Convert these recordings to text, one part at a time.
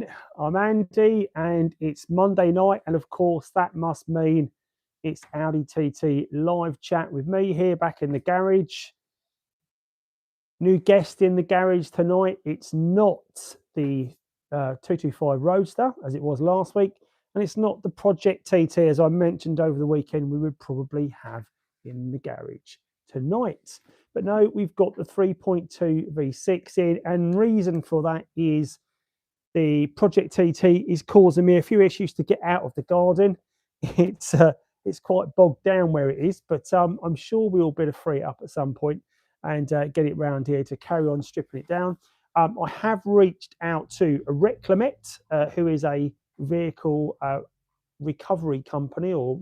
morning. I'm Andy, and it's Monday night, and of course, that must mean it's Audi TT live chat with me here back in the garage. New guest in the garage tonight. It's not the 225 Roadster as it was last week, and it's not the Project TT as I mentioned over the weekend we would probably have in the garage tonight. But no, we've got the 3.2 V6 in, and reason for that is the Project TT is causing me a few issues to get out of the garden. It's quite bogged down where it is, but I'm sure we'll be able to free it up at some point and get it round here to carry on stripping it down. I have reached out to Reclamet, who is a vehicle recovery company or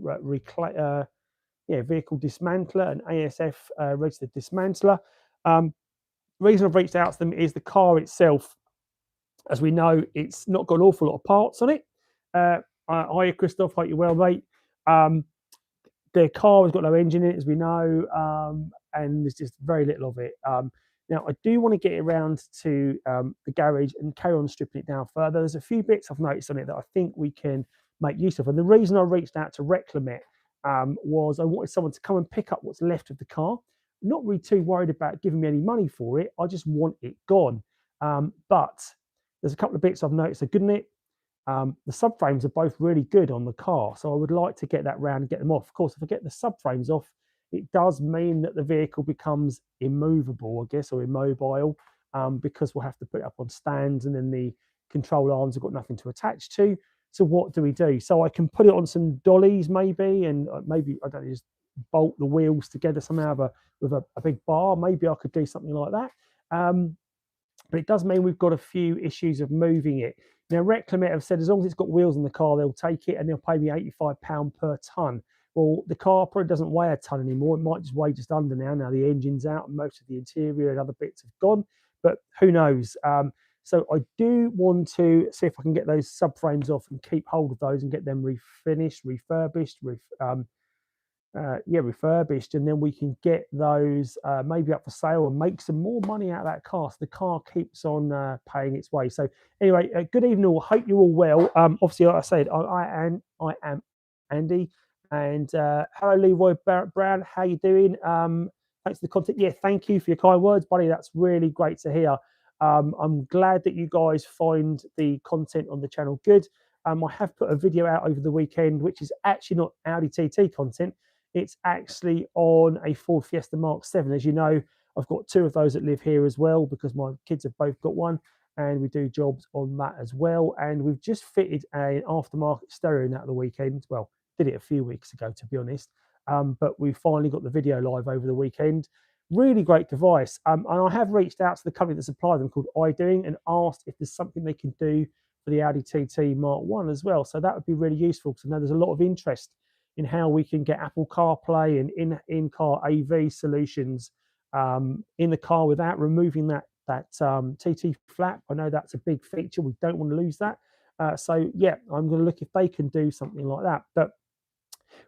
vehicle dismantler, an ASF registered dismantler. The reason I've reached out to them is the car itself, as we know, it's not got an awful lot of parts on it. Hiya, Christoph. Hope you're well, mate. The car has got no engine in it, as we know, and there's just very little of it. Now, I do want to get it around to the garage and carry on stripping it down further. There's a few bits I've noticed on it that I think we can make use of. And the reason I reached out to Reclamet was I wanted someone to come and pick up what's left of the car. I'm not really too worried about giving me any money for it. I just want it gone. But there's a couple of bits I've noticed are good in it. The subframes are both really good on the car, so I would like to get that round and get them off. Of course, if I get the subframes off, it does mean that the vehicle becomes immovable, I guess, or immobile, because we'll have to put it up on stands, and then the control arms have got nothing to attach to. So what do we do? So I can put it on some dollies maybe, and maybe, I don't know, just bolt the wheels together somehow with a big bar. Maybe I could do something like that. But it does mean we've got a few issues of moving it. Now, Reclamet have said as long as it's got wheels on the car, they'll take it, and they'll pay me £85 per tonne. Well, the car probably doesn't weigh a tonne anymore. It might just weigh just under now. Now the engine's out and most of the interior and other bits have gone, but who knows? So I do want to see if I can get those subframes off and keep hold of those and get them refinished, refurbished, refurbished, and then we can get those maybe up for sale and make some more money out of that car. So the car keeps on paying its way. So anyway, good evening all. Hope you're all well. Obviously, like I said, I am Andy, and hello Leroy Brown. How you doing? Thanks for the content. Yeah, thank you for your kind words, buddy. That's really great to hear. I'm glad that you guys find the content on the channel good. I have put a video out over the weekend, which is actually not Audi TT content. It's actually on a Ford Fiesta Mark 7. As you know, I've got two of those that live here as well because my kids have both got one, and we do jobs on that as well. And we've just fitted an aftermarket stereo in that the weekend. Well, did it a few weeks ago, to be honest. But we finally got the video live over the weekend. Really great device. And I have reached out to the company that supplied them called iDoing and asked if there's something they can do for the Audi TT Mark 1 as well. So that would be really useful because I know there's a lot of interest in how we can get Apple CarPlay and in-car AV solutions in the car without removing that TT flap. I know that's a big feature. We don't want to lose that. So yeah, I'm going to look if they can do something like that. But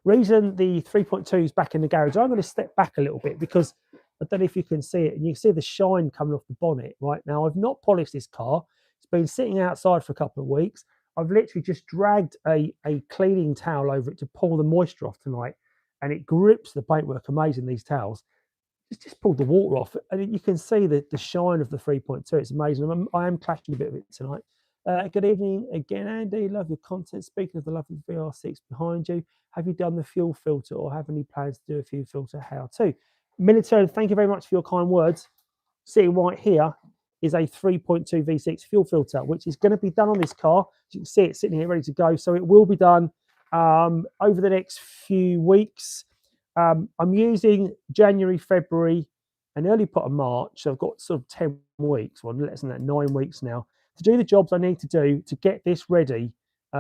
reason the 3.2 is back in the garage, I'm going to step back a little bit because I don't know if you can see it, and you can see the shine coming off the bonnet right now. I've not polished this car. It's been sitting outside for a couple of weeks. I've literally just dragged a cleaning towel over it to pull the moisture off tonight, and it grips the paintwork amazing, these towels. It's just pulled the water off, and you can see the shine of the 3.2. It's amazing. I am clashing a bit of it tonight. Good evening again, Andy. Love your content. Speaking of the lovely VR6 behind you, have you done the fuel filter or have any plans to do a fuel filter? How to? Military, thank you very much for your kind words. Sitting right here is a 3.2 V6 fuel filter, which is going to be done on this car. As you can see, it's sitting here ready to go. So it will be done over the next few weeks. I'm using January, February, and early part of March. So I've got sort of 10 weeks, well, less than that, 9 weeks now, to do the jobs I need to do to get this ready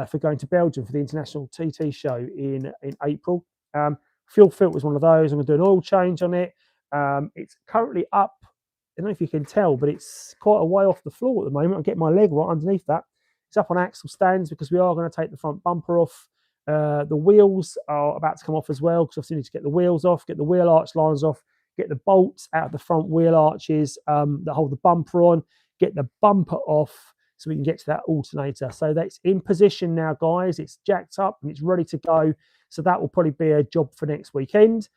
for going to Belgium for the International TT show in April. Fuel filter was one of those. I'm going to do an oil change on it. It's currently up. I don't know if you can tell, but it's quite a way off the floor at the moment. I'm getting my leg right underneath that. It's up on axle stands because we are going to take the front bumper off. The wheels are about to come off as well because I still need to get the wheels off, get the wheel arch lines off, get the bolts out of the front wheel arches that hold the bumper on, get the bumper off. so we can get to that alternator. So that's in position now, guys. It's jacked up and it's ready to go. So that will probably be a job for next weekend.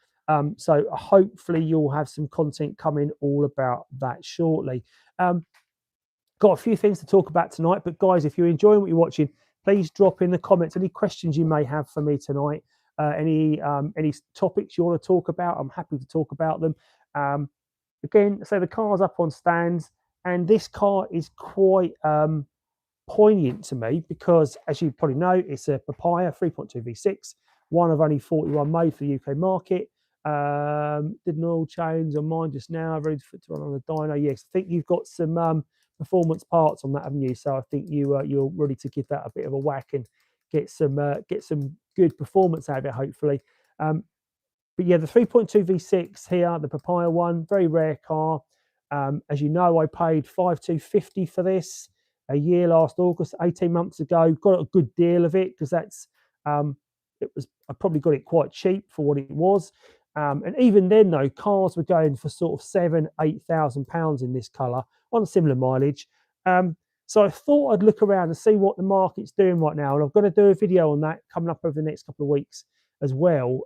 So hopefully you'll have some content coming all about that shortly. Got a few things to talk about tonight, but guys, if you're enjoying what you're watching, please drop in the comments any questions you may have for me tonight. Any topics you want to talk about, I'm happy to talk about them. Again, so the car's up on stands, and this car is quite poignant to me because, as you probably know, it's a Papaya 3.2 V6, one of only 41 made for the UK market. Did an oil change on mine just now, ready to run on the dyno. Yes, I think you've got some performance parts on that, haven't you? So I think you're ready to give that a bit of a whack and get some good performance out of it, hopefully. But yeah, the 3.2 V6 here, the Papaya one, very rare car. As you know, I paid $5,250 for this a year last August, 18 months ago. Got a good deal of it because I probably got it quite cheap for what it was. And even then, though, cars were going for sort of £7,000-8,000 in this colour on similar mileage. So I thought I'd look around and see what the market's doing right now. And I've got to do a video on that coming up over the next couple of weeks as well,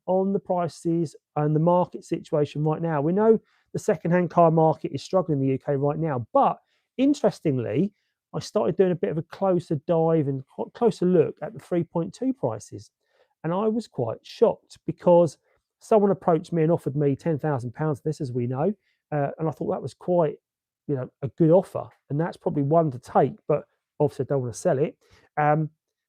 on the prices and the market situation right now. We know the second-hand car market is struggling in the UK right now. But interestingly, I started doing a bit of a closer dive and closer look at the 3.2 prices. And I was quite shocked because someone approached me and offered me £10,000 for this, as we know. And I thought that was quite, a good offer. And that's probably one to take, but obviously I don't want to sell it.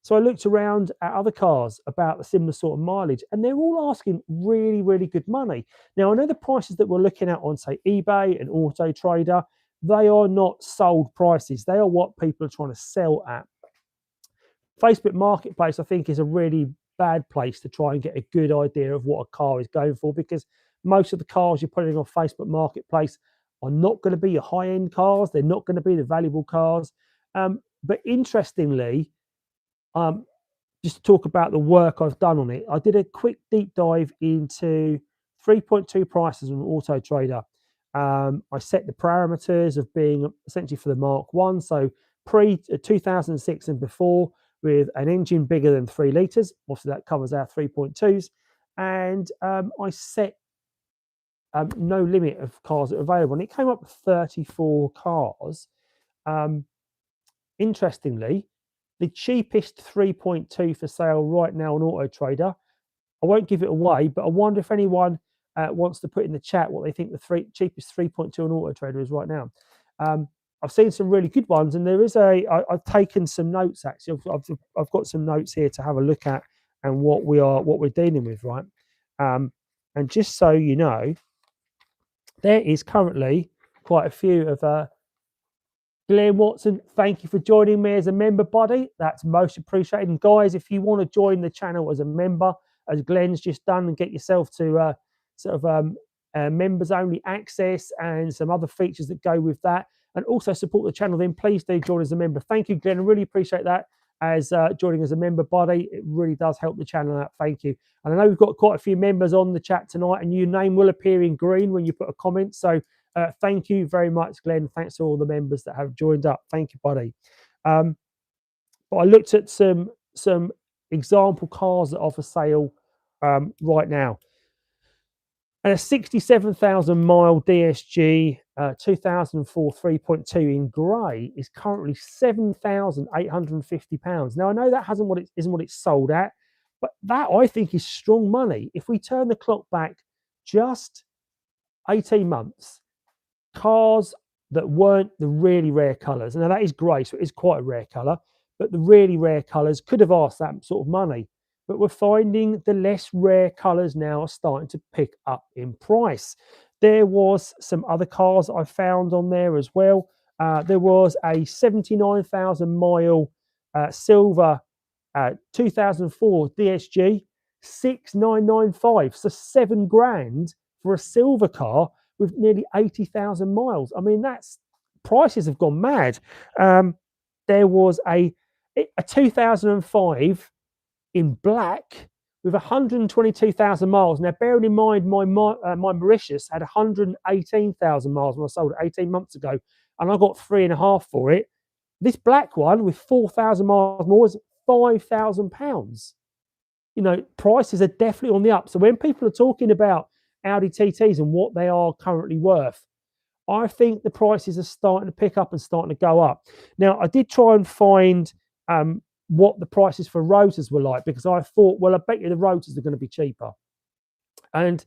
So I looked around at other cars about a similar sort of mileage, and they're all asking really, really good money. Now, I know the prices that we're looking at on, say, eBay and Auto Trader, they are not sold prices. They are what people are trying to sell at. Facebook Marketplace, I think, is a really bad place to try and get a good idea of what a car is going for, because most of the cars you're putting on Facebook Marketplace are not going to be your high-end cars. They're not going to be the valuable cars. But interestingly, just to talk about the work I've done on it, I did a quick deep dive into 3.2 prices on Auto Trader. I set the parameters of being essentially for the Mark 1, so pre-2006 and before, with an engine bigger than 3 litres. Obviously, that covers our 3.2s. And I set no limit of cars that are available. And it came up with 34 cars. Interestingly, the cheapest 3.2 for sale right now on Auto Trader, I won't give it away, but I wonder if anyone wants to put in the chat what they think the cheapest 3.2 on Auto Trader is right now. I've seen some really good ones, and there is I've taken some notes actually. I've got some notes here to have a look at and what we're dealing with, right? And just so you know, there is currently quite a few of Glenn Watson. Thank you for joining me as a member, buddy. That's most appreciated. And guys, if you want to join the channel as a member, as Glenn's just done, and get yourself to members only access and some other features that go with that, and also support the channel, then please do join as a member. Thank you, Glenn. I really appreciate that as joining as a member, buddy. It really does help the channel out. Thank you. And I know we've got quite a few members on the chat tonight, and your name will appear in green when you put a comment. So thank you very much, Glenn. Thanks to all the members that have joined up. Thank you, buddy. But I looked at some example cars that are for sale right now. And a 67,000 mile DSG 2004 3.2 in grey is currently £7,850. Now I know that isn't what it's sold at, but that I think is strong money. If we turn the clock back just 18 months, cars that weren't the really rare colours, now that is grey, so it is quite a rare colour, but the really rare colours could have asked that sort of money. But we're finding the less rare colours now are starting to pick up in price. There was some other cars I found on there as well. There was a 79,000 mile silver 2004 DSG 6995, so £7,000 for a silver car with nearly 80,000 miles. I mean, prices have gone mad. There was a 2005 in black with 122,000 miles. Now, bearing in mind, my Mauritius had 118,000 miles when I sold it 18 months ago, and I got 3.5 for it. This black one with 4,000 miles more is £5,000. You know, prices are definitely on the up. So when people are talking about Audi TTs and what they are currently worth, I think the prices are starting to pick up and starting to go up. Now, I did try and find what the prices for rotors were like, because I thought, well, I bet you the rotors are going to be cheaper. And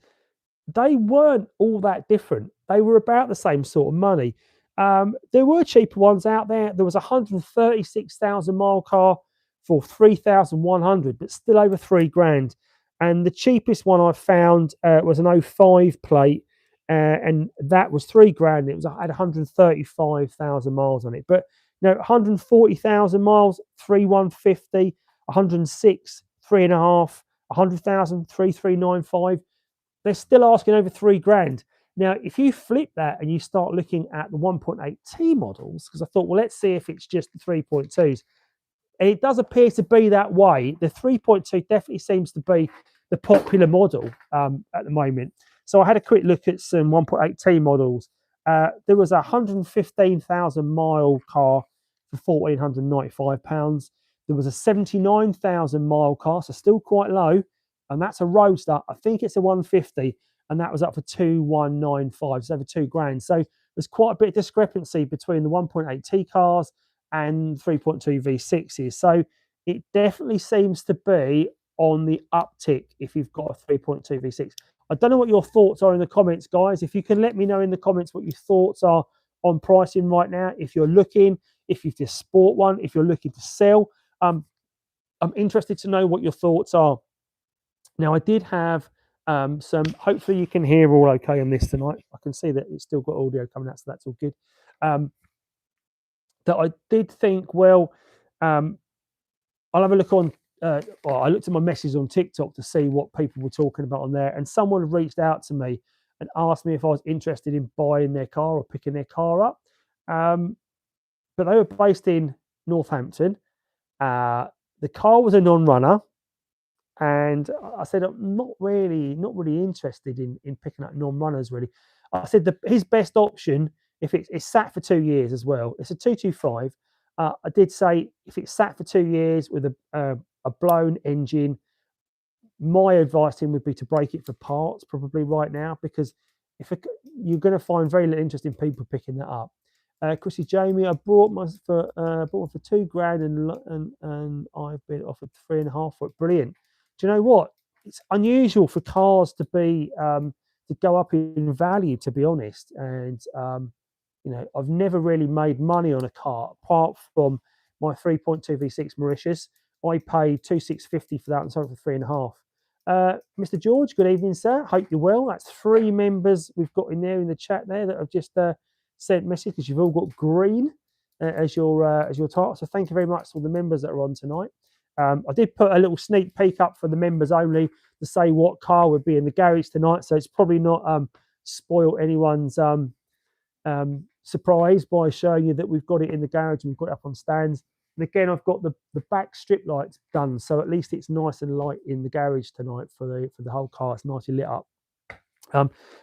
they weren't all that different. They were about the same sort of money. There were cheaper ones out there. There was a 136,000 mile car for 3,100, but still over 3 grand. And the cheapest one I found was an '05 plate, and that was 3 grand. It had 135,000 miles on it. But 140,000 miles, 3,150, 106, 3.5, 100,000, 3,395. They're still asking over 3 grand. Now, if you flip that and you start looking at the 1.8T models, because I thought, well, let's see if it's just the 3.2s. And it does appear to be that way. The 3.2 definitely seems to be the popular model at the moment. So I had a quick look at some 1.8T models. There was a 115,000 mile car for £1,495. There was a 79,000 mile car, so still quite low, and that's a roadster. I think it's a 150, and that was up for 2,195, so over 2 grand. So there's quite a bit of discrepancy between the 1.8T cars and 3.2 V6s. So it definitely seems to be on the uptick if you've got a 3.2 V6. I don't know what your thoughts are in the comments, guys. If you can let me know in the comments what your thoughts are on pricing right now, if you're looking, if you've just bought one, if you're looking to sell. I'm interested to know what your thoughts are. Now, I did have some, hopefully you can hear all okay on this tonight. I can see that it's still got audio coming out, so that's all good. That I did think, well, I'll have a look on, I looked at my messages on TikTok to see what people were talking about on there, and someone reached out to me and asked me if I was interested in buying their car or picking their car up. But they were based in Northampton. The car was a non-runner, and I said I'm not really interested in picking up non-runners. Really, I said his best option, if it's sat for 2 years as well, it's a 225. I did say if it's sat for 2 years with a blown engine, my advice to him would be to break it for parts probably right now, because you're going to find very little interest in people picking that up. Chrissy Jamie, I bought one for 2 grand and I've been offered 3.5 for it. Brilliant. Do you know what? It's unusual for cars to be to go up in value, to be honest. And I've never really made money on a car apart from my 3.2 V6 Mauritius. I paid 2,650 for that and sold it for 3.5. Mr. George, good evening, sir. Hope you're well. That's 3 members we've got in there in the chat there that have just sent message, because you've all got green as your title. So thank you very much to all the members that are on tonight. I did put a little sneak peek up for the members only to say what car would be in the garage tonight. So it's probably not spoil anyone's surprise by showing you that we've got it in the garage and we've got it up on stands. And again, I've got the back strip lights done, so at least it's nice and light in the garage tonight for the whole car. It's nicely lit up.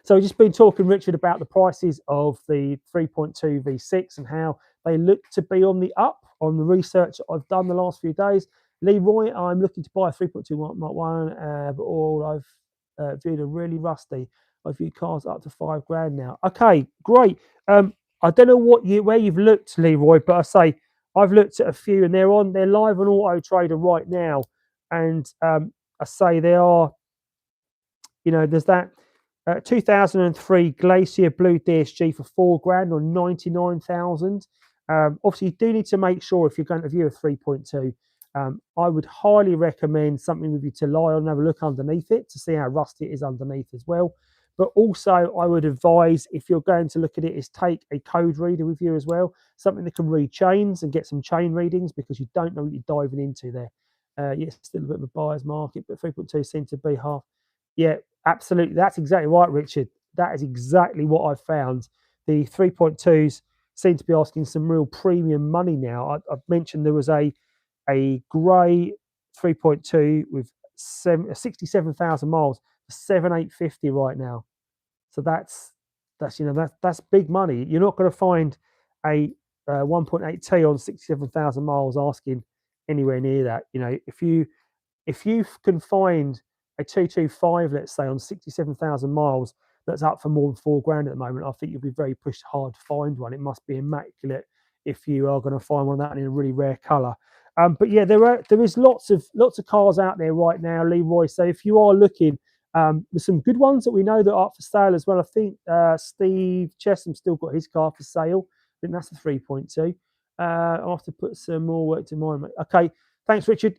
So we've just been talking, Richard, about the prices of the 3.2 V6 and how they look to be on the up on the research that I've done the last few days. Leroy, I'm looking to buy a 3.2 Mark 1, but all I've viewed are really rusty. I've viewed cars up to 5 grand now. Okay, great. I don't know where you've looked, Leroy, but I say I've looked at a few and they're live on Auto Trader right now. And I say they are, there's that 2003 Glacier Blue DSG for 4 grand or 99,000. Obviously, you do need to make sure if you're going to view a 3.2. I would highly recommend something with you to lie on and have a look underneath it to see how rusty it is underneath as well. But also, I would advise, if you're going to look at it, is take a code reader with you as well, something that can read chains and get some chain readings, because you don't know what you're diving into there. Yes, still a bit of a buyer's market, but 3.2 seems to be half. Yeah, absolutely. That's exactly right, Richard. That is exactly what I've found. The 3.2s seem to be asking some real premium money now. I've mentioned there was a grey 3.2 with 67,000 miles, 7,850 right now. So that's big money. You're not going to find a 1.8T on 67,000 miles asking anywhere near that. You know, if you can find a 225, let's say, on 67,000 miles, that's up for more than £4 at the moment, I think you'll be very pushed hard to find one. It must be immaculate if you are going to find one of that in a really rare colour. But yeah, there is lots of cars out there right now, Leroy. So if you are looking, there's some good ones that we know that are up for sale as well. I think Steve Chesham's still got his car for sale. I think that's the 3.2. I'll have to put some more work to mine. Okay, thanks, Richard.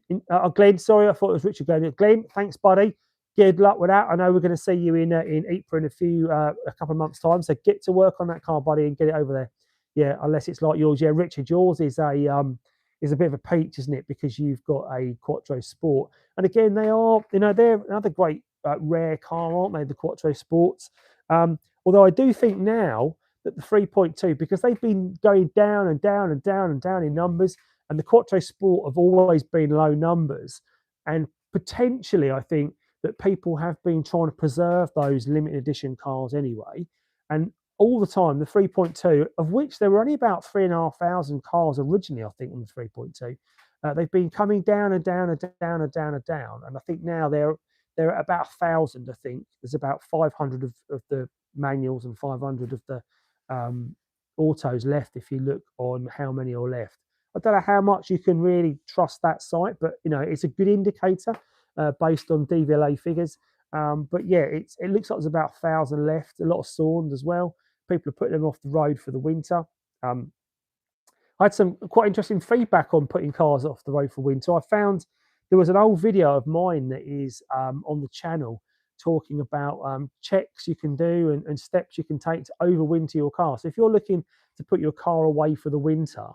Glenn, sorry, I thought it was Richard going. Glenn, thanks, buddy. Good luck with that. I know we're going to see you in Ypres in a couple of months' time. So get to work on that car, buddy, and get it over there. Yeah, unless it's like yours. Yeah, Richard, yours is a bit of a peach, isn't it? Because you've got a Quattro Sport, and again, they are, you know, they're another great rare car, aren't they? The Quattro Sports. Although I do think now that the 3.2, because they've been going down and down and down and down in numbers, and the Quattro Sport have always been low numbers, and potentially I think that people have been trying to preserve those limited edition cars anyway, and all the time the 3.2, of which there were only about 3,500 cars originally, I think, on the 3.2. They've been coming down and down and down and down and down, and I think now they're at about 1,000. I think there's about 500 of the manuals and 500 of the autos left, if you look on how many are left. I don't know how much you can really trust that site, but you know, it's a good indicator based on DVLA figures. But yeah, it looks like there's about 1,000 left. A lot of Sawned as well. People are putting them off the road for the winter. I had some quite interesting feedback on putting cars off the road for winter. I found there was an old video of mine that is on the channel talking about checks you can do and steps you can take to overwinter your car. So if you're looking to put your car away for the winter,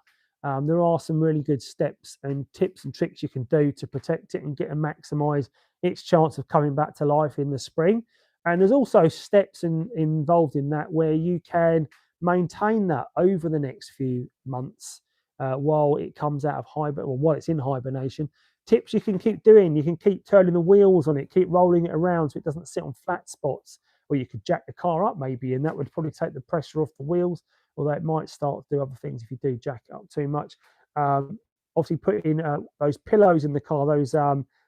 there are some really good steps and tips and tricks you can do to protect it and get and maximise its chance of coming back to life in the spring. And there's also steps involved in that where you can maintain that over the next few months while it comes out of hibernation, or while it's in hibernation. Tips you can keep doing: you can keep turning the wheels on it, keep rolling it around so it doesn't sit on flat spots, or you could jack the car up maybe, and that would probably take the pressure off the wheels, although it might start to do other things if you do jack it up too much. Obviously put in those pillows in the car, those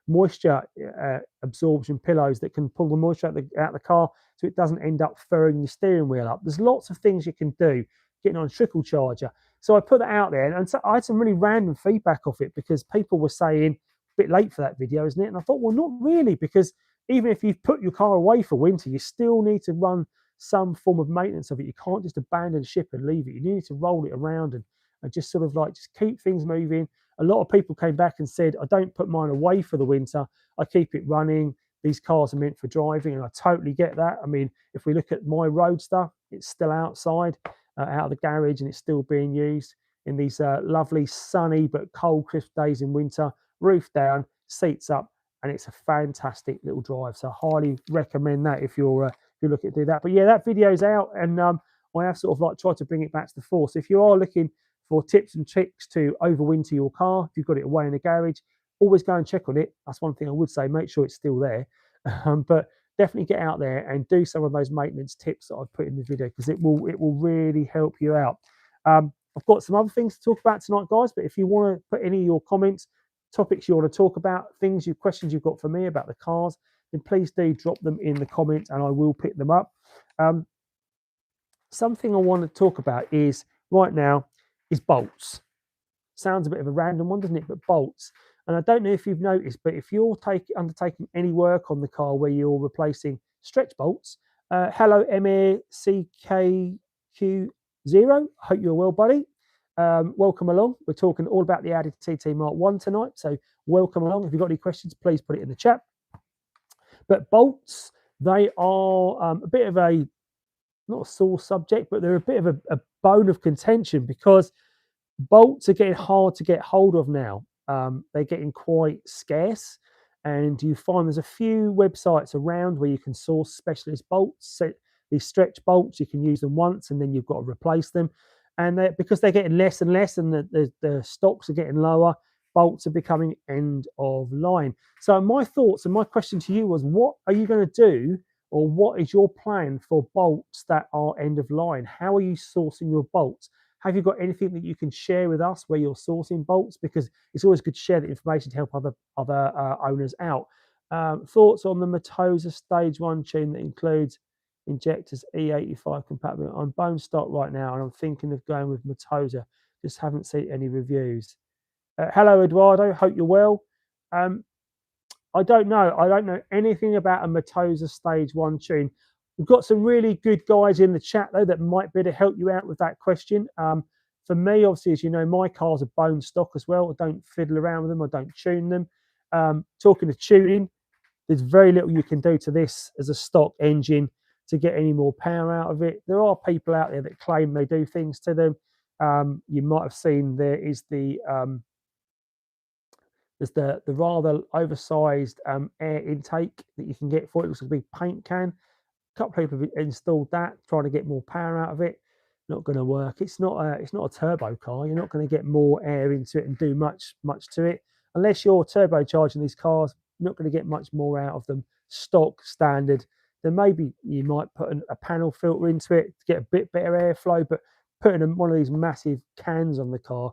moisture absorption pillows that can pull the moisture out of the car so it doesn't end up furring your steering wheel up. There's lots of things you can do getting on a trickle charger. So I put that out there, and so I had some really random feedback off it because people were saying, a bit late for that video, isn't it? And I thought, well, not really, because even if you've put your car away for winter, you still need to run some form of maintenance of it. You can't just abandon ship and leave it. You need to roll it around and just sort of like just keep things moving. A lot of people came back and said, I don't put mine away for the winter. I keep it running. These cars are meant for driving, and I totally get that. I mean, if we look at my Roadster, it's still outside, out of the garage, and it's still being used in these lovely sunny but cold, crisp days in winter. Roof down, seats up, and it's a fantastic little drive. So I highly recommend that if you're looking to do that. But yeah, that video's out, and I have sort of like tried to bring it back to the fore. So if you are looking for tips and tricks to overwinter your car, if you've got it away in the garage, always go and check on it. That's one thing I would say. Make sure it's still there. But definitely get out there and do some of those maintenance tips that I've put in the video, because it will really help you out. I've got some other things to talk about tonight, guys, but if you want to put any of your comments, topics you want to talk about, questions you've got for me about the cars, then please do drop them in the comments and I will pick them up. Something I want to talk about is right now is bolts. Sounds a bit of a random one, doesn't it? But bolts. And I don't know if you've noticed, but if you're undertaking any work on the car where you're replacing stretch bolts, hello MACKQ0, hope you're well, buddy. Welcome along. We're talking all about the Audi TT Mark 1 tonight, so welcome along. If you've got any questions, please put it in the chat. But bolts, they are a bit of a, not a sore subject, but they're a bit of a bone of contention, because bolts are getting hard to get hold of now. They're getting quite scarce, and you find there's a few websites around where you can source specialist bolts. So these stretch bolts, you can use them once and then you've got to replace them. And because they're getting less and less, and the stocks are getting lower, bolts are becoming end of line. So my thoughts and my question to you was, what are you going to do, or what is your plan for bolts that are end of line? How are you sourcing your bolts? Have you got anything that you can share with us where you're sourcing bolts? Because it's always good to share the information to help other owners out. Thoughts on the Matosa Stage 1 tune that includes injectors E85 compatible? I'm bone stock right now and I'm thinking of going with Matosa. Just haven't seen any reviews. Hello, Eduardo. Hope you're well. I don't know. I don't know anything about a Matosa Stage 1 tune. We've got some really good guys in the chat, though, that might be able to help you out with that question. For me, obviously, as you know, my cars are bone stock as well. I don't fiddle around with them. I don't tune them. Talking of tuning, there's very little you can do to this as a stock engine to get any more power out of it. There are people out there that claim they do things to them. You might have seen there is there's the rather oversized air intake that you can get for it. It looks like a big paint can. A couple of people have installed that, trying to get more power out of it. Not going to work. It's not a turbo car. You're not going to get more air into it and do much to it unless you're turbocharging these cars. You're not going to get much more out of them. Stock standard. Then maybe you might put a panel filter into it to get a bit better airflow. But putting one of these massive cans on the car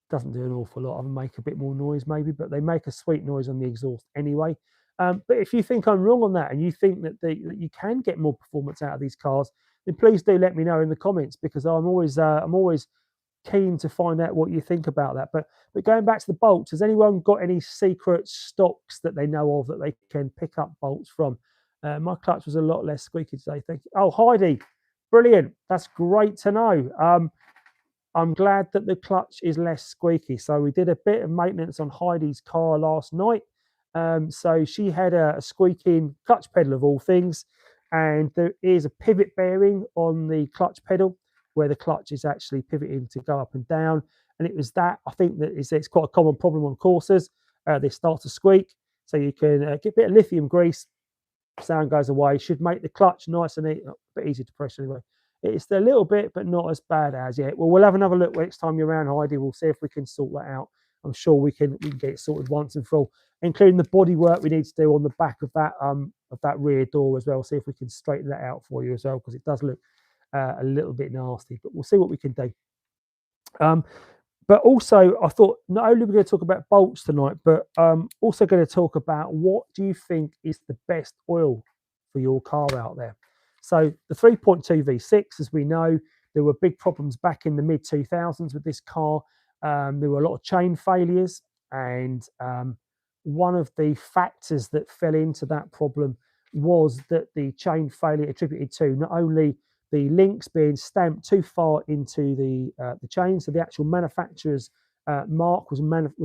doesn't do an awful lot. I'll make a bit more noise maybe, but they make a sweet noise on the exhaust anyway. But if you think I'm wrong on that and you think that you can get more performance out of these cars, then please do let me know in the comments, because I'm always keen to find out what you think about that. But going back to the bolts, has anyone got any secret stocks that they know of that they can pick up bolts from? My clutch was a lot less squeaky today. Thank you. Oh, Heidi, brilliant. That's great to know. I'm glad that the clutch is less squeaky. So we did a bit of maintenance on Heidi's car last night. So she had a squeaking clutch pedal of all things, and there is a pivot bearing on the clutch pedal where the clutch is actually pivoting to go up and down. And it was that, I think that it's quite a common problem on Corsas. They start to squeak. So you can get a bit of lithium grease, sound goes away, should make the clutch nice and a bit easy to press anyway. It's a little bit, but not as bad as yet. Well, we'll have another look next time you're around, Heidi. We'll see if we can sort that out. I'm sure we can get it sorted once and for all, including the body work we need to do on the back of that rear door as well. See if we can straighten that out for you as well, because it does look a little bit nasty. But we'll see what we can do. But also, I thought not only are we going to talk about bolts tonight, but also going to talk about what do you think is the best oil for your car out there. So the 3.2 V6, as we know, there were big problems back in the mid 2000s with this car. There were a lot of chain failures, and one of the factors that fell into that problem was that the chain failure attributed to not only the links being stamped too far into the chain, so the actual manufacturer's mark was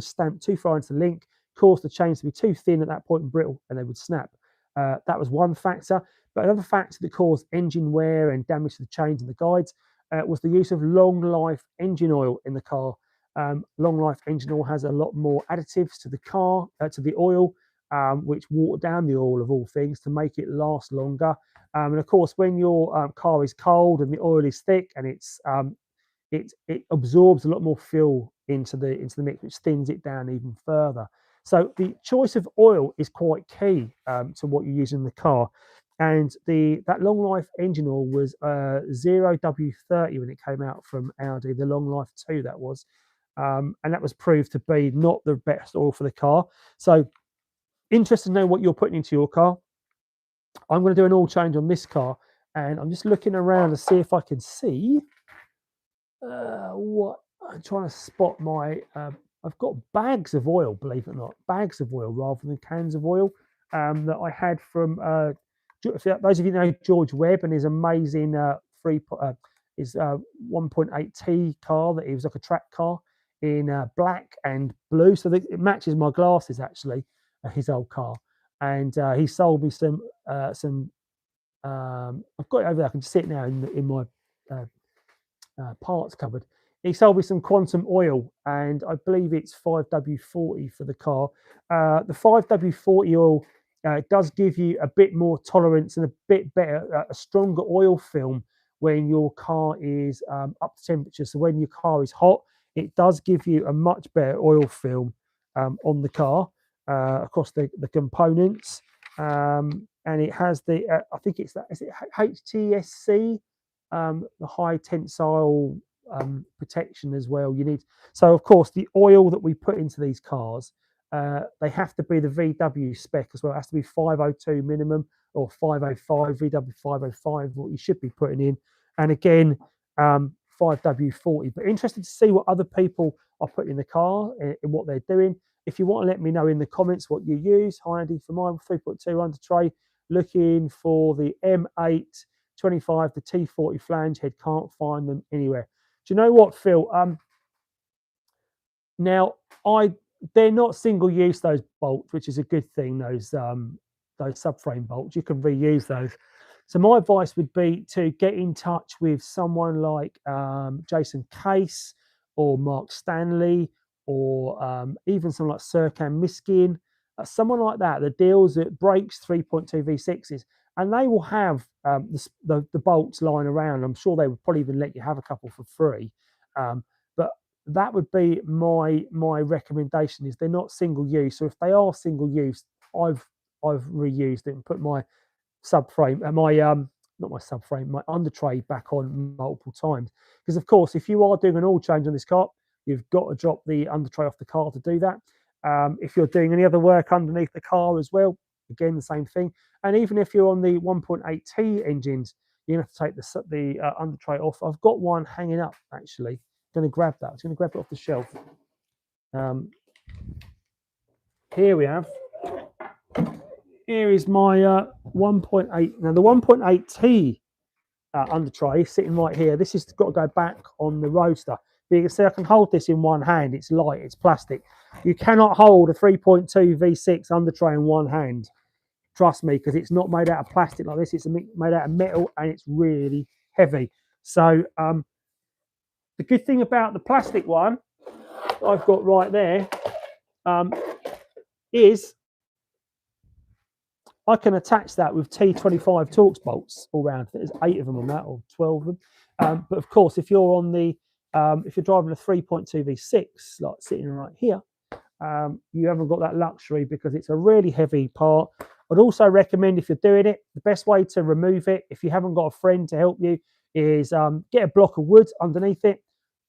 stamped too far into the link, caused the chains to be too thin at that point and brittle, and they would snap. That was one factor. But another factor that caused engine wear and damage to the chains and the guides was the use of long life engine oil in the car. Long life engine oil has a lot more additives to the car, to the oil, which water down the oil of all things to make it last longer. And of course, when your car is cold and the oil is thick, and it absorbs a lot more fuel into the mix, which thins it down even further. So the choice of oil is quite key to what you use in the car. And that long life engine oil was 0W30 when it came out from Audi, the long life 2 that was. And that was proved to be not the best oil for the car. So interested to know what you're putting into your car. I'm going to do an oil change on this car, and I'm just looking around to see if I can see what I'm trying to spot. I've got bags of oil, believe it or not, bags of oil rather than cans of oil that I had from those of you know George Webb and his amazing his 1.8T car that he was like a track car in black and blue, so it matches my glasses actually, his old car. And he sold me some I've got it over there, I can see it now in my parts cupboard. He sold me some quantum oil, and I believe it's 5W40 for the car. The 5W40 oil does give you a bit more tolerance and a bit better, a stronger oil film when your car is up to temperature. So when your car is hot, it does give you a much better oil film on the car across the components. And it has I think it's that, is it HTSC, the high tensile protection as well. You need, so of course the oil that we put into these cars, they have to be the VW spec as well. It has to be 502 minimum or 505 VW 505 what you should be putting in, and again 5W40. But interested to see what other people are putting in the car and what they're doing. If you want to let me know in the comments what you use. Hi Andy, for mine 3.2 under tray, looking for the M8 25 to T40 flange head, can't find them anywhere. Do you know what, Phil? Now they're not single use, those bolts, which is a good thing. Those subframe bolts, you can reuse those. So my advice would be to get in touch with someone like Jason Case or Mark Stanley, or even someone like Serkan Miskin, someone like that that deals at brakes 3.2 V6s, and they will have the bolts lying around. I'm sure they would probably even let you have a couple for free. But that would be my recommendation. Is they're not single use. So if they are single use, I've reused it and put my subframe, not my subframe, my under tray back on multiple times. Because of course, if you are doing an oil change on this car, you've got to drop the under tray off the car to do that. If you're doing any other work underneath the car as well, again the same thing. And even if you're on the 1.8T engines, you have to take the under tray off. I've got one hanging up actually. I'm going to grab that. I'm going to grab it off the shelf. Here we have. Here is my 1.8. Now the 1.8T under tray sitting right here. This has got to go back on the roadster. But you can see I can hold this in one hand. It's light. It's plastic. You cannot hold a 3.2 V6 under tray in one hand. Trust me, because it's not made out of plastic like this. It's made out of metal, and it's really heavy. So the good thing about the plastic one I've got right there is I can attach that with T25 Torx bolts all round. There's 8 of them on that, or 12 of them. But of course, if you're on the if you're driving a 3.2 V6, like sitting right here, you haven't got that luxury because it's a really heavy part. I'd also recommend, if you're doing it, the best way to remove it, if you haven't got a friend to help you, is get a block of wood underneath it,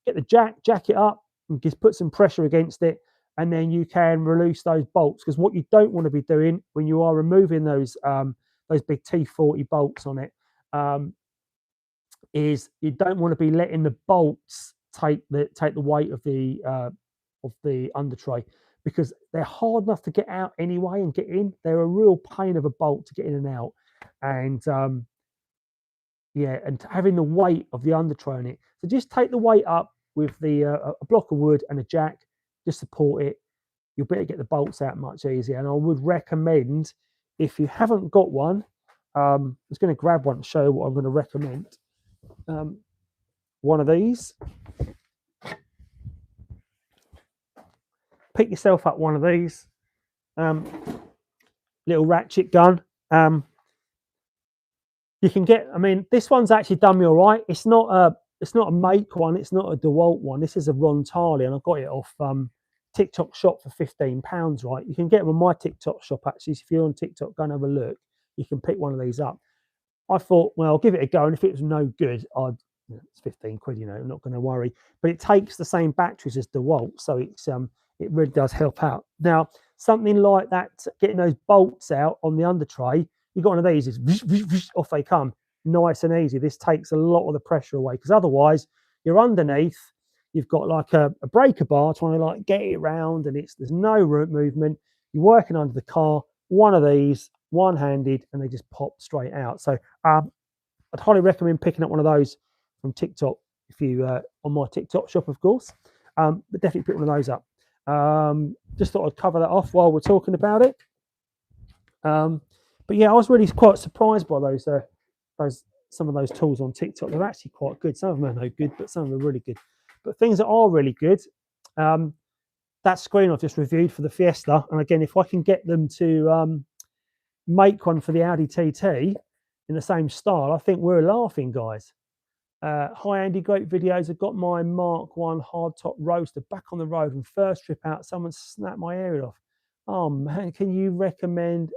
get the jack it up, and just put some pressure against it, and then you can release those bolts. Because what you don't want to be doing when you are removing those big T40 bolts on it is you don't want to be letting the bolts take the weight of the under tray, because they're hard enough to get out anyway and get in. They're a real pain of a bolt to get in and out, and yeah, and having the weight of the under tray on it. So just take the weight up with the a block of wood and a jack, just support it. You'll better get the bolts out much easier. And I would recommend, if you haven't got one, I was going to grab one to show you what I'm going to recommend. One of these. Pick yourself up one of these. Little ratchet gun. You can get, I mean, this one's actually done me all right. It's not a make one. It's not a DeWalt one. This is a Ron Tarley, and I got it off TikTok shop for £15, right? You can get them on my TikTok shop, actually. So if you're on TikTok, go and have a look. You can pick one of these up. I thought, well, I'll give it a go, and if it was no good, it's 15 quid, you know, I'm not going to worry. But it takes the same batteries as DeWalt, so it really does help out. Now, something like that, getting those bolts out on the under tray, you've got one of these, it's off they come, nice and easy. This takes a lot of the pressure away, because otherwise you're underneath, you've got like a breaker bar trying to like get it around, and there's no root movement. You're working under the car, one of these, one-handed, and they just pop straight out. So I'd highly recommend picking up one of those from TikTok, if you on my TikTok shop, of course. But definitely pick one of those up. Just thought I'd cover that off while we're talking about it. But yeah, I was really quite surprised by some of those tools on TikTok. They're actually quite good. Some of them are no good, but some of them are really good. But things that are really good, that screen I've just reviewed for the Fiesta, and again, if I can get them to make one for the Audi TT in the same style, I think we're laughing, guys. Hi Andy, great videos. I've got my Mark 1 hardtop roadster back on the road, and first trip out, someone snapped my area off. Oh man, can you recommend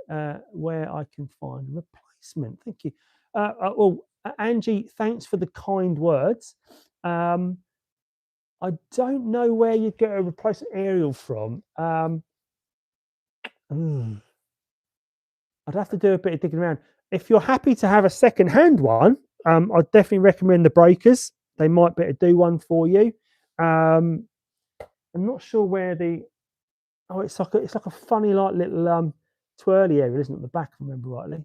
where I can find a replacement? Thank you. Well, Angie, thanks for the kind words. I don't know where you get a replacement aerial from. Mm, I'd have to do a bit of digging around. If you're happy to have a second-hand one, I'd definitely recommend the Breakers. They might be able to do one for you. Um, I'm not sure where the it's like a funny like little twirly area, isn't it, at the back, if I remember rightly.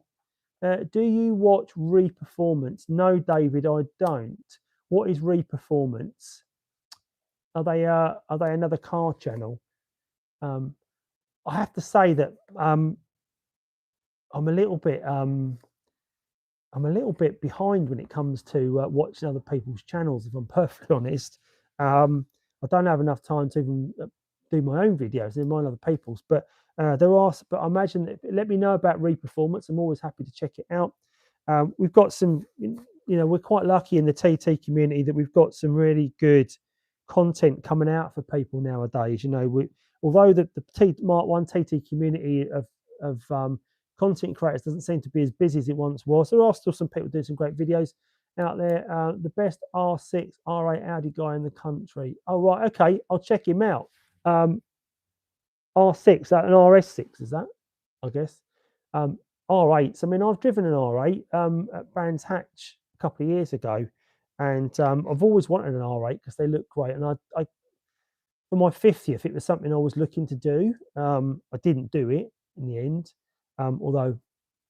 Do you watch Reperformance? No, David, I don't. What is Reperformance? Are they another car channel? Um, I have to say that I'm a little bit I'm a little bit behind when it comes to watching other people's channels. If I'm perfectly honest, I don't have enough time to even do my own videos. Never mind other people's, but there are. But I imagine that let me know about Reperformance. I'm always happy to check it out. We've got some. We're quite lucky in the TT community that we've got some really good content coming out for people nowadays. Although the Mark One TT community of content creators doesn't seem to be as busy as it once was. There are still some people doing some great videos out there. The best R6, R8 Audi guy in the country. Oh, right. Okay. I'll check him out. R6, an RS6, is that? I guess. R8s. I mean, I've driven an R8 at Brands Hatch a couple of years ago. And I've always wanted an R8 because they look great. And I for my 50th, it was something I was looking to do. I didn't do it in the end, although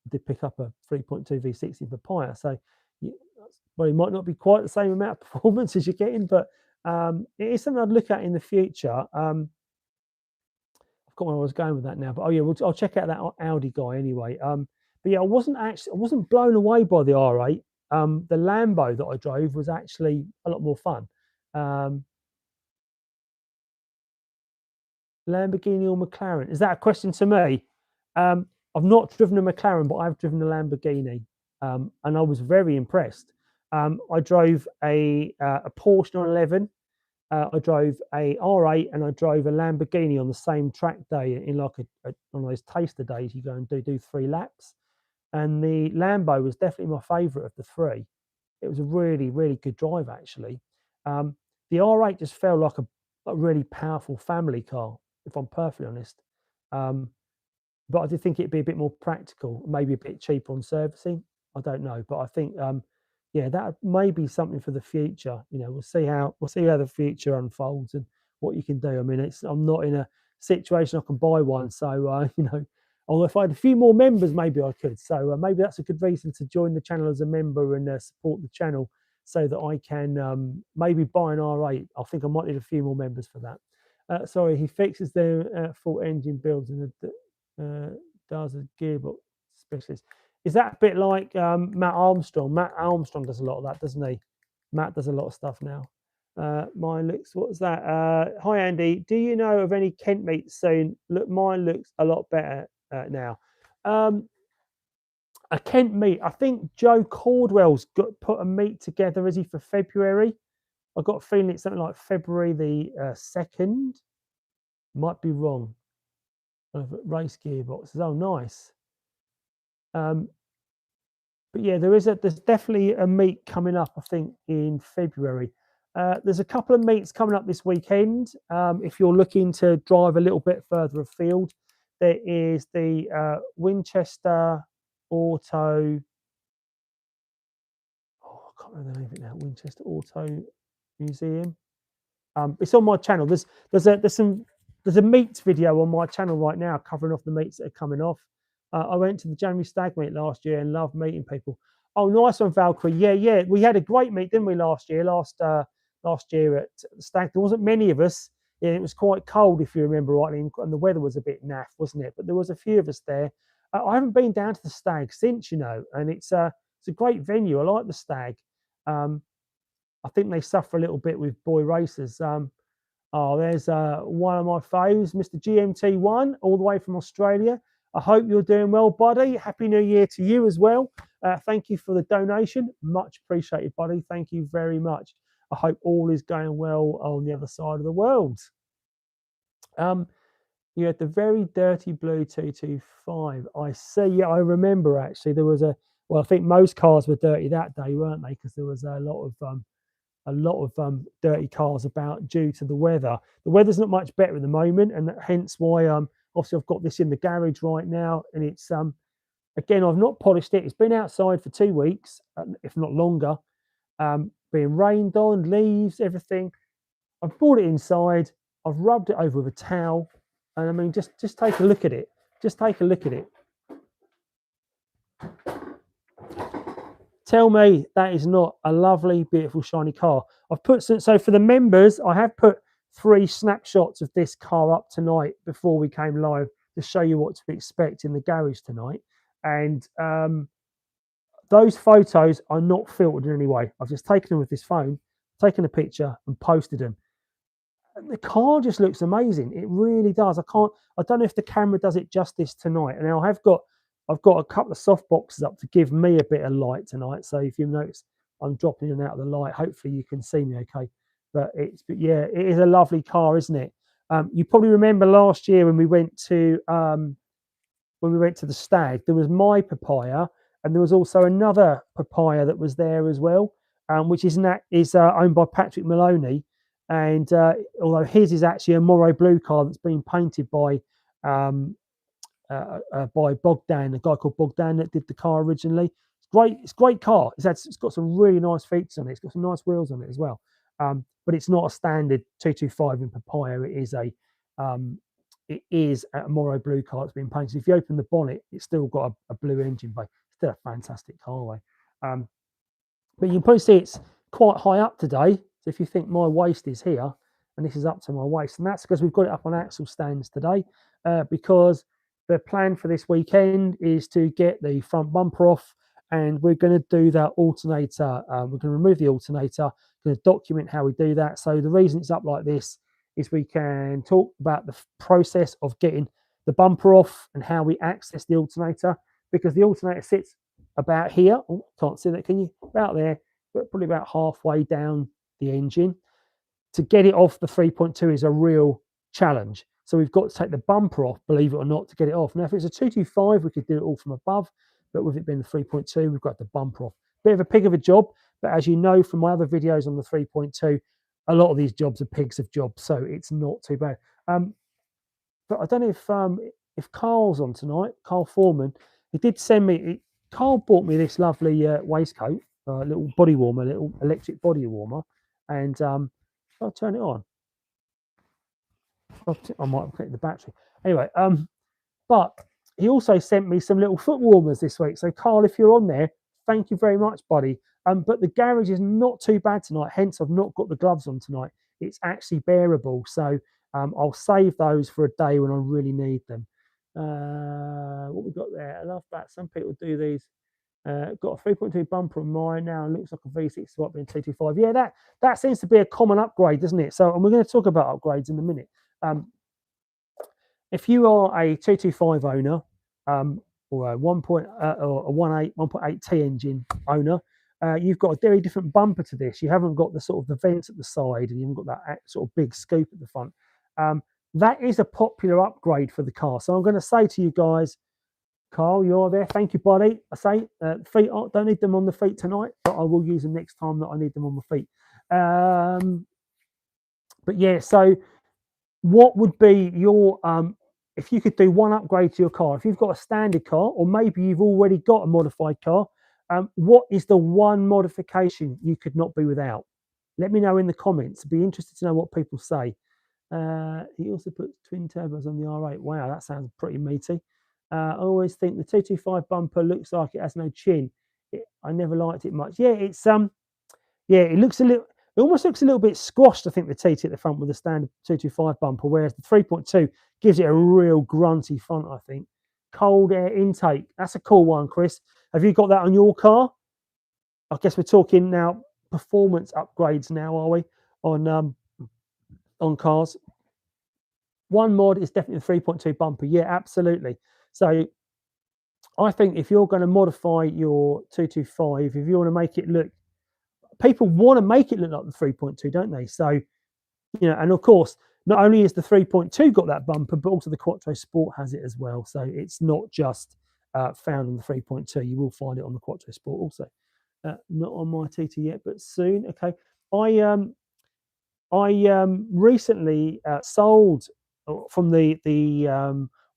did pick up a 3.2 V60 for Pia, so well, it might not be quite the same amount of performance as you're getting, but it is something I'd look at in the future. I've got where I was going with that now, but I'll check out that Audi guy anyway. But yeah, I wasn't blown away by the R8. The Lambo that I drove was actually a lot more fun. Lamborghini or McLaren? Is that a question to me? I've not driven a McLaren, but I've driven a Lamborghini, and I was very impressed. I drove a Porsche 911. I drove a R8 and I drove a Lamborghini on the same track day in like one of those taster days. You go and do 3 laps, and the Lambo was definitely my favourite of the three. It was a really, really good drive actually. The R8 just felt like a really powerful family car, if I'm perfectly honest. Um, but I did think it'd be a bit more practical, maybe a bit cheaper on servicing. I don't know, but I think yeah, that may be something for the future. We'll see how the future unfolds and what you can do. I mean, I'm not in a situation I can buy one, so although if I had a few more members, maybe I could. So maybe that's a good reason to join the channel as a member and support the channel, so that I can maybe buy an R8. I think I might need a few more members for that. Sorry, he fixes the full engine builds and does a gearbox specialist. Is that a bit like Matt Armstrong? Matt Armstrong does a lot of that, doesn't he? Matt does a lot of stuff now. Mine looks, what's that? Hi, Andy. Do you know of any Kent meets soon? Look, mine looks a lot better now. A Kent meet. I think Joe Caldwell's put a meet together, is he, for February? I've got a feeling it's something like February the 2nd. Might be wrong. Race gearboxes. Oh, nice. But yeah, there's definitely a meet coming up, I think, in February. There's a couple of meets coming up this weekend. If you're looking to drive a little bit further afield, there is the Winchester Auto. Oh, I can't remember the name of it now. Winchester Auto Museum. It's on my channel. There's a meets video on my channel right now covering off the meets that are coming off. I went to the January Stag meet last year and loved meeting people. Oh, nice one, Valkyrie. Yeah. We had a great meet, didn't we, last year? Last year at the Stag, there wasn't many of us. Yeah, it was quite cold, if you remember rightly, and the weather was a bit naff, wasn't it? But there was a few of us there. I haven't been down to the Stag since, and it's a great venue. I like the Stag. I think they suffer a little bit with boy racers. There's one of my faves, Mr. GMT1, all the way from Australia. I hope you're doing well, buddy. Happy New Year to you as well. Thank you for the donation. Much appreciated, buddy. Thank you very much. I hope all is going well on the other side of the world. You had the very dirty blue 225. I see. Yeah, I remember actually. There was I think most cars were dirty that day, weren't they? Because there was a lot of a lot of dirty cars about due to the weather. The weather's not much better at the moment, and hence why obviously I've got this in the garage right now, and it's again, I've not polished it. It's been outside for 2 weeks, if not longer, being rained on, leaves, everything. I've brought it inside. I've rubbed it over with a towel, and I mean, just take a look at it. Just take a look at it. Tell me that is not a lovely, beautiful, shiny car. I've put so for the members, I have put 3 snapshots of this car up tonight before we came live to show you what to expect in the garage tonight. And those photos are not filtered in any way. I've just taken them with this phone, taken a picture and posted them. The car just looks amazing. It really does. I don't know if the camera does it justice tonight. And I've got a couple of soft boxes up to give me a bit of light tonight. So if you notice, I'm dropping in and out of the light. Hopefully you can see me okay. But yeah, it is a lovely car, isn't it? You probably remember last year when we went to the stag, there was my papaya, and there was also another papaya that was there as well, which is owned by Patrick Maloney. And although his is actually a Morrow blue car that's been painted by Bogdan, a guy called Bogdan that did the car originally. It's a great car. It's got some really nice features on it. It's got some nice wheels on it as well. But it's not a standard 225 in papaya. It is a Morrow blue car that's been painted. If you open the bonnet, it's still got a blue engine bay. Still a fantastic carway. But you can probably see it's quite high up today. So if you think my waist is here, and this is up to my waist, and that's because we've got it up on axle stands today, because the plan for this weekend is to get the front bumper off, and we're going to do that alternator. We're going to remove the alternator, going to document how we do that. So the reason it's up like this is we can talk about the process of getting the bumper off and how we access the alternator, because the alternator sits about here. Oh, can't see that, can you? About there, but probably about halfway down the engine. To get it off the 3.2 is a real challenge. So we've got to take the bumper off, believe it or not, to get it off. Now, if it's a 225, we could do it all from above, but with it being the 3.2, we've got the bumper off. Bit of a pig of a job, but as you know from my other videos on the 3.2, a lot of these jobs are pigs of jobs, so it's not too bad. But I don't know if Carl's on tonight, Carl Foreman. He did send me. Carl bought me this lovely waistcoat, little body warmer, little electric body warmer, and I'll turn it on. I might have clicked the battery. Anyway, but he also sent me some little foot warmers this week. So Carl, if you're on there, thank you very much, buddy. But the garage is not too bad tonight. Hence, I've not got the gloves on tonight. It's actually bearable. So I'll save those for a day when I really need them. What we got there? I love that. Some people do these. Got a 3.2 bumper on mine now. Looks like a V6 swap being 225. Yeah, that seems to be a common upgrade, doesn't it? So, and we're going to talk about upgrades in a minute. If you are a 225 owner, or a 1.8T engine owner, you've got a very different bumper to this. You haven't got the sort of the vents at the side, and you haven't got that sort of big scoop at the front. That is a popular upgrade for the car. So I'm going to say to you guys, Carl, you're there. Thank you, buddy. I say feet. Don't need them on the feet tonight, but I will use them next time that I need them on the feet. But yeah, so what would be your if you could do one upgrade to your car? If you've got a standard car, or maybe you've already got a modified car, what is the one modification you could not be without? Let me know in the comments. I'd be interested to know what people say. He also puts twin turbos on the R8. Wow, that sounds pretty meaty. I always think the 225 bumper looks like it has no chin. I never liked it much. Yeah, it's it looks a little. It almost looks a little bit squashed, I think, the TT at the front with the standard 225 bumper, whereas the 3.2 gives it a real grunty front, I think. Cold air intake. That's a cool one, Chris. Have you got that on your car? I guess we're talking now performance upgrades now, are we? On cars. One mod is definitely the 3.2 bumper. Yeah, absolutely. So I think if you're going to modify your 225, if you want to make it look, people want to make it look like the 3.2, don't they? So, and of course, not only is the 3.2 got that bumper, but also the Quattro Sport has it as well. So it's not just found on the 3.2. You will find it on the Quattro Sport also. Not on my TT yet, but soon. Okay. I recently sold from the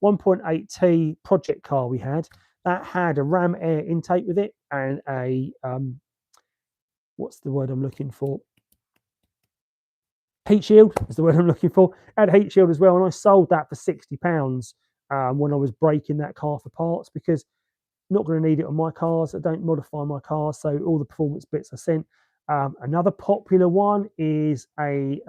1.8T project car we had that had a ram air intake with it and a what's the word I'm looking for? Heat shield is the word I'm looking for. I had a heat shield as well, and I sold that for £60 when I was breaking that car for parts because not going to need it on my cars. I don't modify my cars, so all the performance bits are sent. Another popular one is a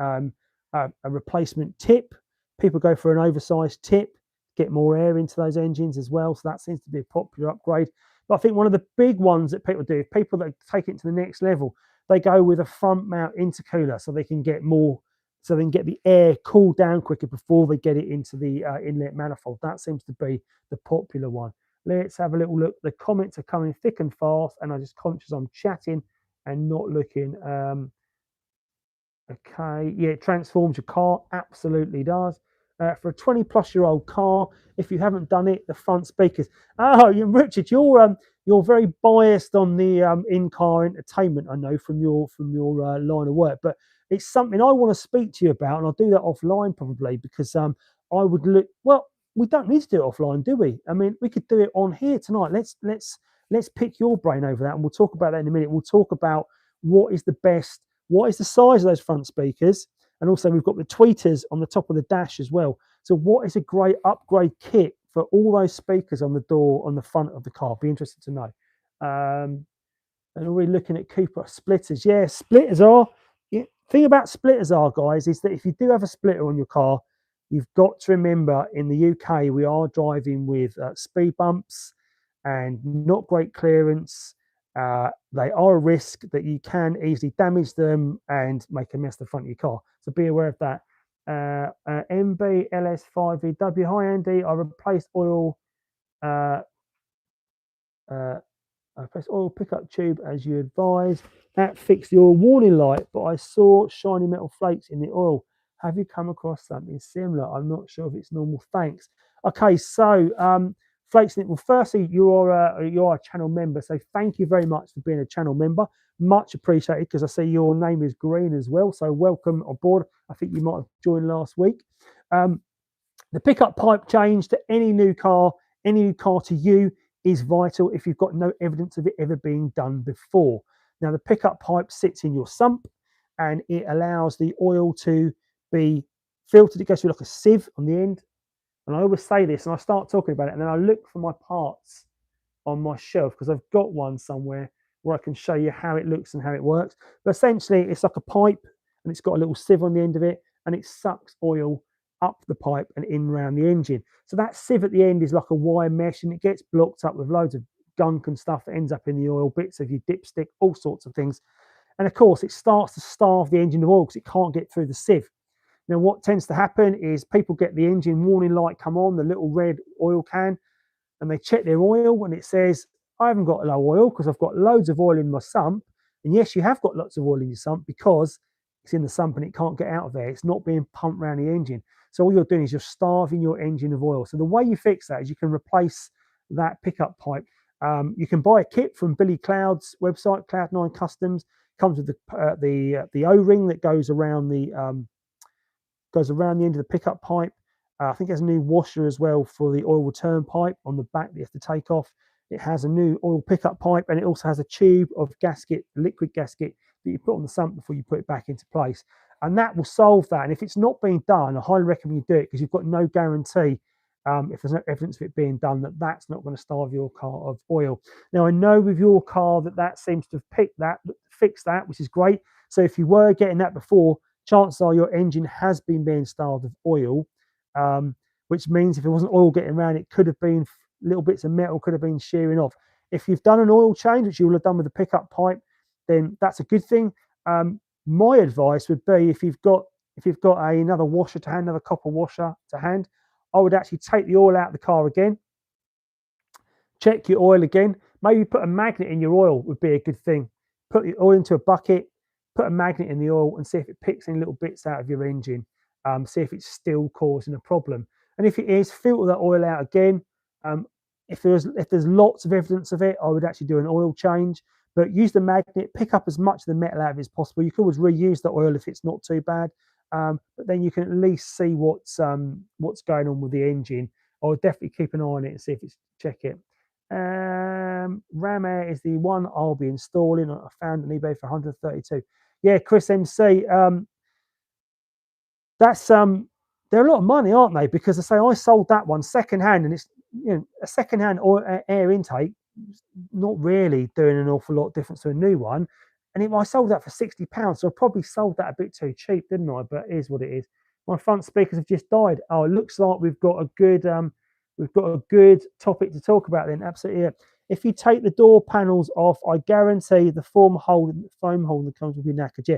replacement tip. People go for an oversized tip, get more air into those engines as well. So that seems to be a popular upgrade. But I think one of the big ones that people do, people that take it to the next level, they go with a front mount intercooler so they can get more, so they can get the air cooled down quicker before they get it into the inlet manifold. That seems to be the popular one. Let's have a little look. The comments are coming thick and fast, and I'm just conscious I'm chatting and not looking. Okay, yeah, it transforms your car. Absolutely does. For a 20-plus-year-old car, if you haven't done it, the front speakers. Oh, Richard, you're very biased on the in-car entertainment. I know from your line of work, but it's something I want to speak to you about, and I'll do that offline probably because I would look. Well, we don't need to do it offline, do we? I mean, we could do it on here tonight. Let's pick your brain over that, and we'll talk about that in a minute. We'll talk about what is the best. What is the size of those front speakers? And also we've got the tweeters on the top of the dash as well. So what is a great upgrade kit for all those speakers on the door on the front of the car? Be interested to know. And are we looking at Cooper splitters? Yeah, splitters are. Yeah, thing about splitters are, guys, is that if you do have a splitter on your car, you've got to remember in the UK we are driving with speed bumps and not great clearance. They are a risk that you can easily damage them and make a mess of the front of your car. So be aware of that. MBLS5VW. Hi, Andy. I replaced oil. I pressed oil pickup tube as you advised. That fixed the oil warning light, but I saw shiny metal flakes in the oil. Have you come across something similar? I'm not sure if it's normal. Thanks. Okay, so flakes in it. Well, firstly, you are a channel member, so thank you very much for being a channel member. Much appreciated because I see your name is green as well. So welcome aboard. I think you might have joined last week. The pickup pipe change to any new car to you is vital if you've got no evidence of it ever being done before. Now, the pickup pipe sits in your sump and it allows the oil to be filtered. It goes through like a sieve on the end. And I always say this and I start talking about it and then I look for my parts on my shelf because I've got one somewhere where I can show you how it looks and how it works. But essentially, it's like a pipe and it's got a little sieve on the end of it and it sucks oil up the pipe and in around the engine. So that sieve at the end is like a wire mesh and it gets blocked up with loads of gunk and stuff that ends up in the oil, bits of your dipstick, all sorts of things. And of course, it starts to starve the engine of oil because it can't get through the sieve. Now, what tends to happen is people get the engine warning light come on, the little red oil can, and they check their oil and it says, I haven't got low oil because I've got loads of oil in my sump. And yes, you have got lots of oil in your sump because it's in the sump and it can't get out of there. It's not being pumped around the engine. So all you're doing is you're starving your engine of oil. So the way you fix that is you can replace that pickup pipe. You can buy a kit from Billy Cloud's website, Cloud9 Customs. Comes with the O-ring that goes around the end of the pickup pipe. I think it has a new washer as well for the oil return pipe on the back that you have to take off. It has a new oil pickup pipe and it also has a tube of gasket, liquid gasket that you put on the sump before you put it back into place. And that will solve that. And if it's not being done, I highly recommend you do it because you've got no guarantee if there's no evidence of it being done that's not going to starve your car of oil. Now, I know with your car that seems to have fixed that, which is great. So if you were getting that before, chances are your engine has been being starved of oil, which means if it wasn't oil getting around, it could have been little bits of metal could have been shearing off. If you've done an oil change, which you will have done with the pickup pipe, then that's a good thing. My advice would be if you've got another washer to hand, another copper washer to hand, I would actually take the oil out of the car again, check your oil again, maybe put a magnet in your oil would be a good thing. Put the oil into a bucket, put a magnet in the oil and see if it picks any little bits out of your engine, see if it's still causing a problem. And if it is, filter that oil out again. If there's lots of evidence of it, I would actually do an oil change. but use the magnet, pick up as much of the metal out of it as possible. You can always reuse the oil if it's not too bad, but then you can at least see what's going on with the engine. I'll definitely keep an eye on it and see if it's check it. Ram Air is the one I'll be installing. I found on eBay for 132. Yeah, Chris MC. That's they're a lot of money, aren't they? Because I say I sold that one second hand, and it's a second hand air intake, not really doing an awful lot difference to a new one. And I sold that for £60, so I probably sold that a bit too cheap, didn't I? But it is what it is. My front speakers have just died. Oh, it looks like we've got a good topic to talk about then. Absolutely. Yeah. If you take the door panels off, I guarantee the foam hole that comes with your knackered. Yeah.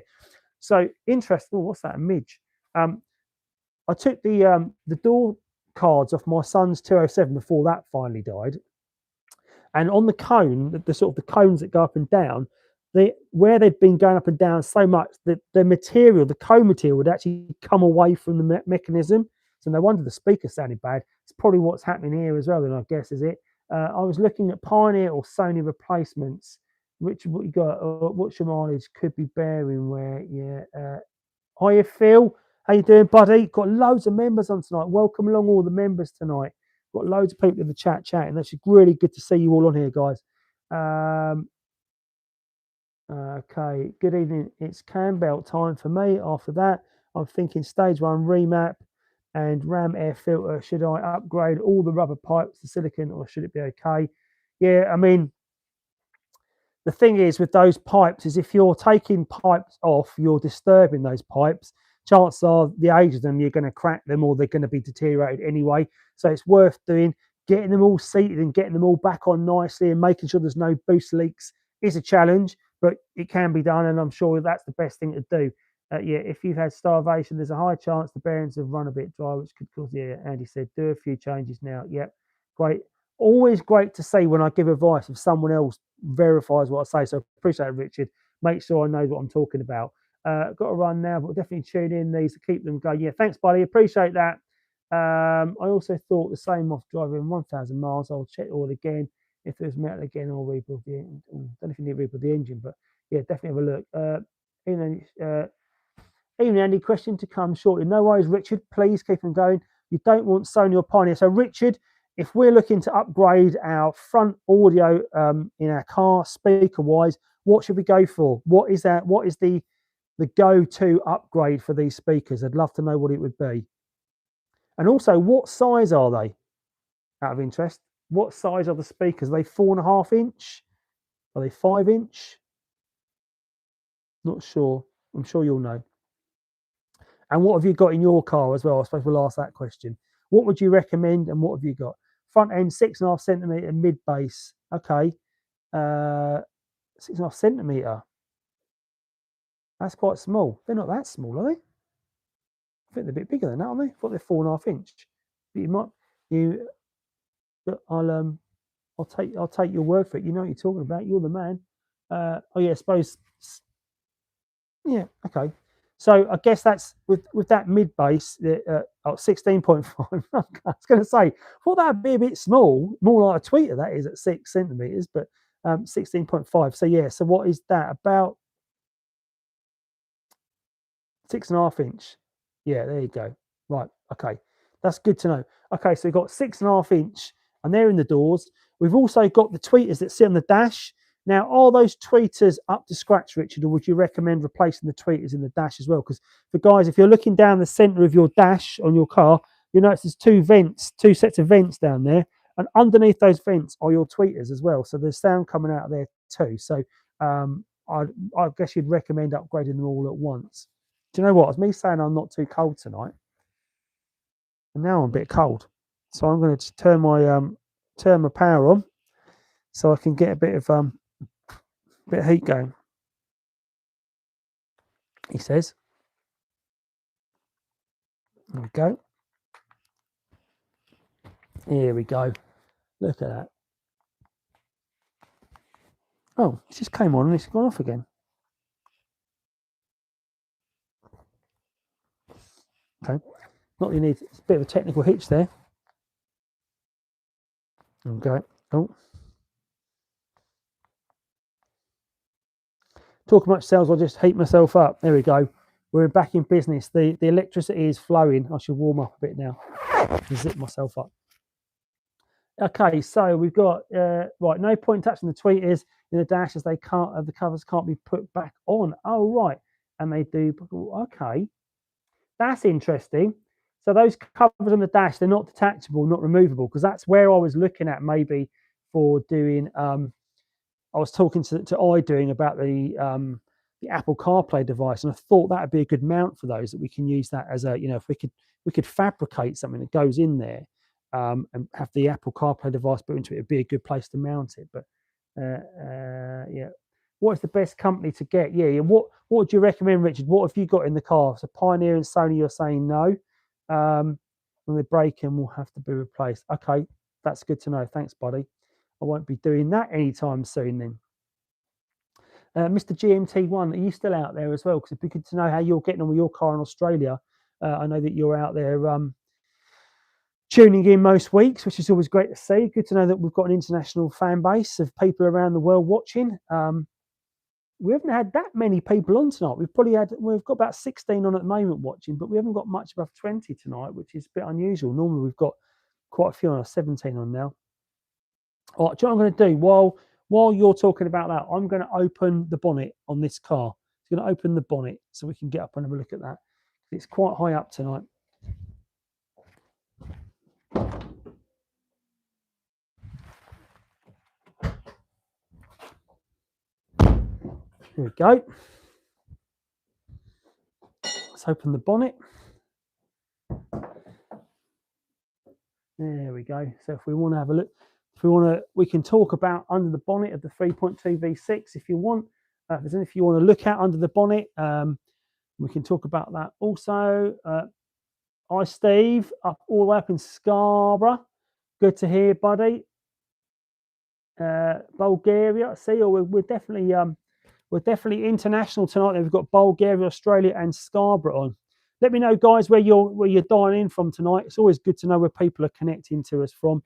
So interesting. Oh, what's that? A midge. I took the door cards off my son's 207 before that finally died, and on the cone, the sort of the cones that go up and down, where they'd been going up and down so much that the material, the cone material, would actually come away from the mechanism. So no wonder the speaker sounded bad. It's probably what's happening here as well. Then I guess is it. I was looking at Pioneer or Sony replacements. Richard, what you got? What's your mileage? Could be bearing where? Yeah. Hiya, Phil. How you doing, buddy? Got loads of members on tonight. Welcome along all the members tonight. Got loads of people in the chat chatting. That's really good to see you all on here, guys. Okay, good evening. It's Campbell time for me. After that, I'm thinking stage 1 remap and ram air filter. Should I upgrade all the rubber pipes to silicon, or should it be okay? Yeah, I mean, the thing is with those pipes is if you're taking pipes off, you're disturbing those pipes. Chances are the age of them, you're going to crack them or they're going to be deteriorated anyway. So it's worth doing. Getting them all seated and getting them all back on nicely and making sure there's no boost leaks is a challenge, but it can be done, and I'm sure that's the best thing to do. Yeah, if you've had starvation, there's a high chance the bearings have run a bit dry, which could cause, yeah, Andy said, do a few changes now. Yep, great. Always great to see when I give advice if someone else verifies what I say. So appreciate it, Richard. Make sure I know what I'm talking about. Got to run now, but definitely tune in these to keep them going. Yeah, thanks, buddy. Appreciate that. I also thought the same off driving 1,000 miles. I'll check all again. If there's metal again, I'll rebuild the engine. Don't know if you need to rebuild the engine, but yeah, definitely have a look. Even Andy, question to come shortly. No worries, Richard. Please keep them going. You don't want Sony or Pioneer. So, Richard, if we're looking to upgrade our front audio in our car, speaker-wise, what should we go for? What is that? What is the go-to upgrade for these speakers? I'd love to know what it would be. And also, what size are they? Out of interest, what size are the speakers? Are they 4.5 inch? Are they 5 inch? Not sure. I'm sure you'll know. And what have you got in your car as well? I suppose we'll ask that question. What would you recommend and what have you got? Front end, 6.5 centimetre, mid base. Okay. 6.5 centimetre. That's quite small. They're not that small, are they? I think they're a bit bigger than that, aren't they? I thought they're 4.5 inch. But I'll take your word for it. You know what you're talking about. You're the man. Oh yeah, I suppose. Yeah, okay. So I guess that's with that mid base, 16.5. I was going to say, thought that'd be a bit small, more like a tweeter. That is at 6 centimeters, but 16.5. So yeah. So what is that? About 6.5 inch. Yeah, there you go. Right. Okay, that's good to know. Okay, so we've got 6.5 inch, and they're in the doors. We've also got the tweeters that sit on the dash. Now, are those tweeters up to scratch, Richard, or would you recommend replacing the tweeters in the dash as well? Because for guys, if you're looking down the centre of your dash on your car, you notice there's two sets of vents down there, and underneath those vents are your tweeters as well. So there's sound coming out of there too. So I guess you'd recommend upgrading them all at once. Do you know what? It's me saying I'm not too cold tonight, and now I'm a bit cold, so I'm going to turn my power on so I can get a bit of heat going. He says. There we go. Here we go. Look at that. Oh, it just came on and it's gone off again. Okay. Not you need. It's a bit of a technical hitch there. Okay. Oh. Talking about sales, I'll just heat myself up. There we go. We're back in business. The electricity is flowing. I should warm up a bit now. Zip myself up. Okay, so we've got right. No point touching the tweeters in the dash as they can't. The covers can't be put back on. Oh right, and they do. Okay, that's interesting. So those covers on the dash, they're not detachable, not removable, because that's where I was looking at maybe for doing. I was talking to iDoing about the Apple CarPlay device, and I thought that would be a good mount for those, that we can use that as a, if we could fabricate something that goes in there, and have the Apple CarPlay device put into it. It'd be a good place to mount it. But yeah, what is the best company to get? Yeah, what would you recommend, Richard? What have you got in the car? So Pioneer and Sony, you're saying no. When they break in, will have to be replaced. Okay, that's good to know. Thanks, buddy. I won't be doing that anytime soon then. Mr. GMT1, are you still out there as well? Because it'd be good to know how you're getting on with your car in Australia. I know that you're out there tuning in most weeks, which is always great to see. Good to know that we've got an international fan base of people around the world watching. We haven't had that many people on tonight. We've got about 16 on at the moment watching, but we haven't got much above 20 tonight, which is a bit unusual. Normally we've got quite a few on, 17 on now. All right, do you know what I'm going to do? While you're talking about that, I'm going to open the bonnet on this car. I'm going to open the bonnet so we can get up and have a look at that. It's quite high up tonight. Here we go. Let's open the bonnet. There we go. So if we want to have a look, we can talk about under the bonnet of the 3.2 V6 if you want. If there's anything you want to look at under the bonnet, we can talk about that also. Hi, Steve, up all the way up in Scarborough. Good to hear, buddy. Bulgaria. See, we're definitely international tonight. We've got Bulgaria, Australia, and Scarborough on. Let me know, guys, where you're dialing in from tonight. It's always good to know where people are connecting to us from,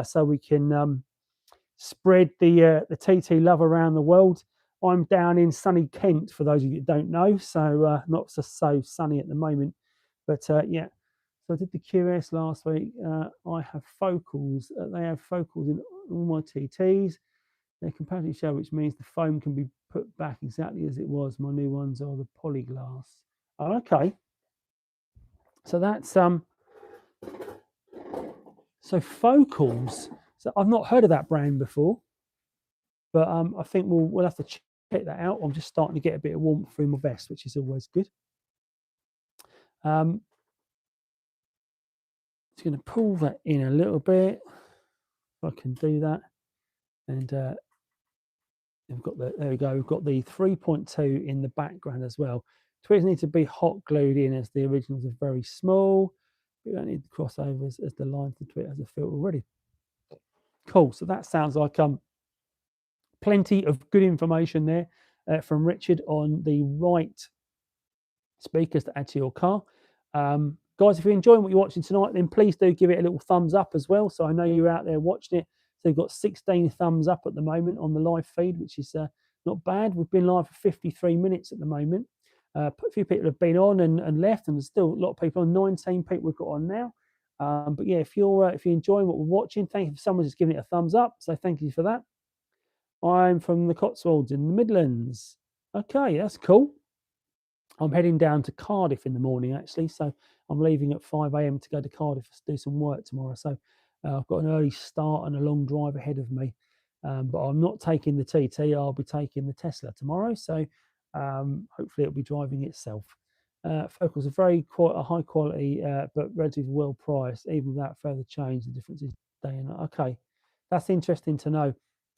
so we can spread the TT love around the world. I'm down in sunny Kent, for those of you that don't know, so not so sunny at the moment. But yeah, so I did the QS last week. I have focals. They have focals in all my TTs. They comparatively show, which means the foam can be put back exactly as it was. My new ones are the polyglass. Oh, okay. So that's so focals. So I've not heard of that brand before, but I think we'll have to check that out. I'm just starting to get a bit of warmth through my vest, which is always good. Just going to pull that in a little bit, if I can do that, and we've got there we go. We've got the 3.2 in the background as well. Tweeters need to be hot glued in, as the originals are very small. We don't need the crossovers, as the line to tweet has a filter already. Cool. So that sounds like plenty of good information there from Richard on the right speakers to add to your car. Guys, if you're enjoying what you're watching tonight, then please do give it a little thumbs up as well, so I know you're out there watching it. So we've got 16 thumbs up at the moment on the live feed, which is not bad. We've been live for 53 minutes at the moment. A few people have been on and left, and there's still a lot of people on. 19 people we've got on now. But yeah, if you're enjoying what we're watching, thank you for someone just giving it a thumbs up. So thank you for that. I'm from the Cotswolds in the Midlands. Okay, that's cool. I'm heading down to Cardiff in the morning, actually. So I'm leaving at 5 a.m. to go to Cardiff to do some work tomorrow. So I've got an early start and a long drive ahead of me. But I'm not taking the TT. I'll be taking the Tesla tomorrow. So hopefully it'll be driving itself. Focals are quite a high quality, but relatively well priced, even without further change. The difference is day and night. Okay, that's interesting to know.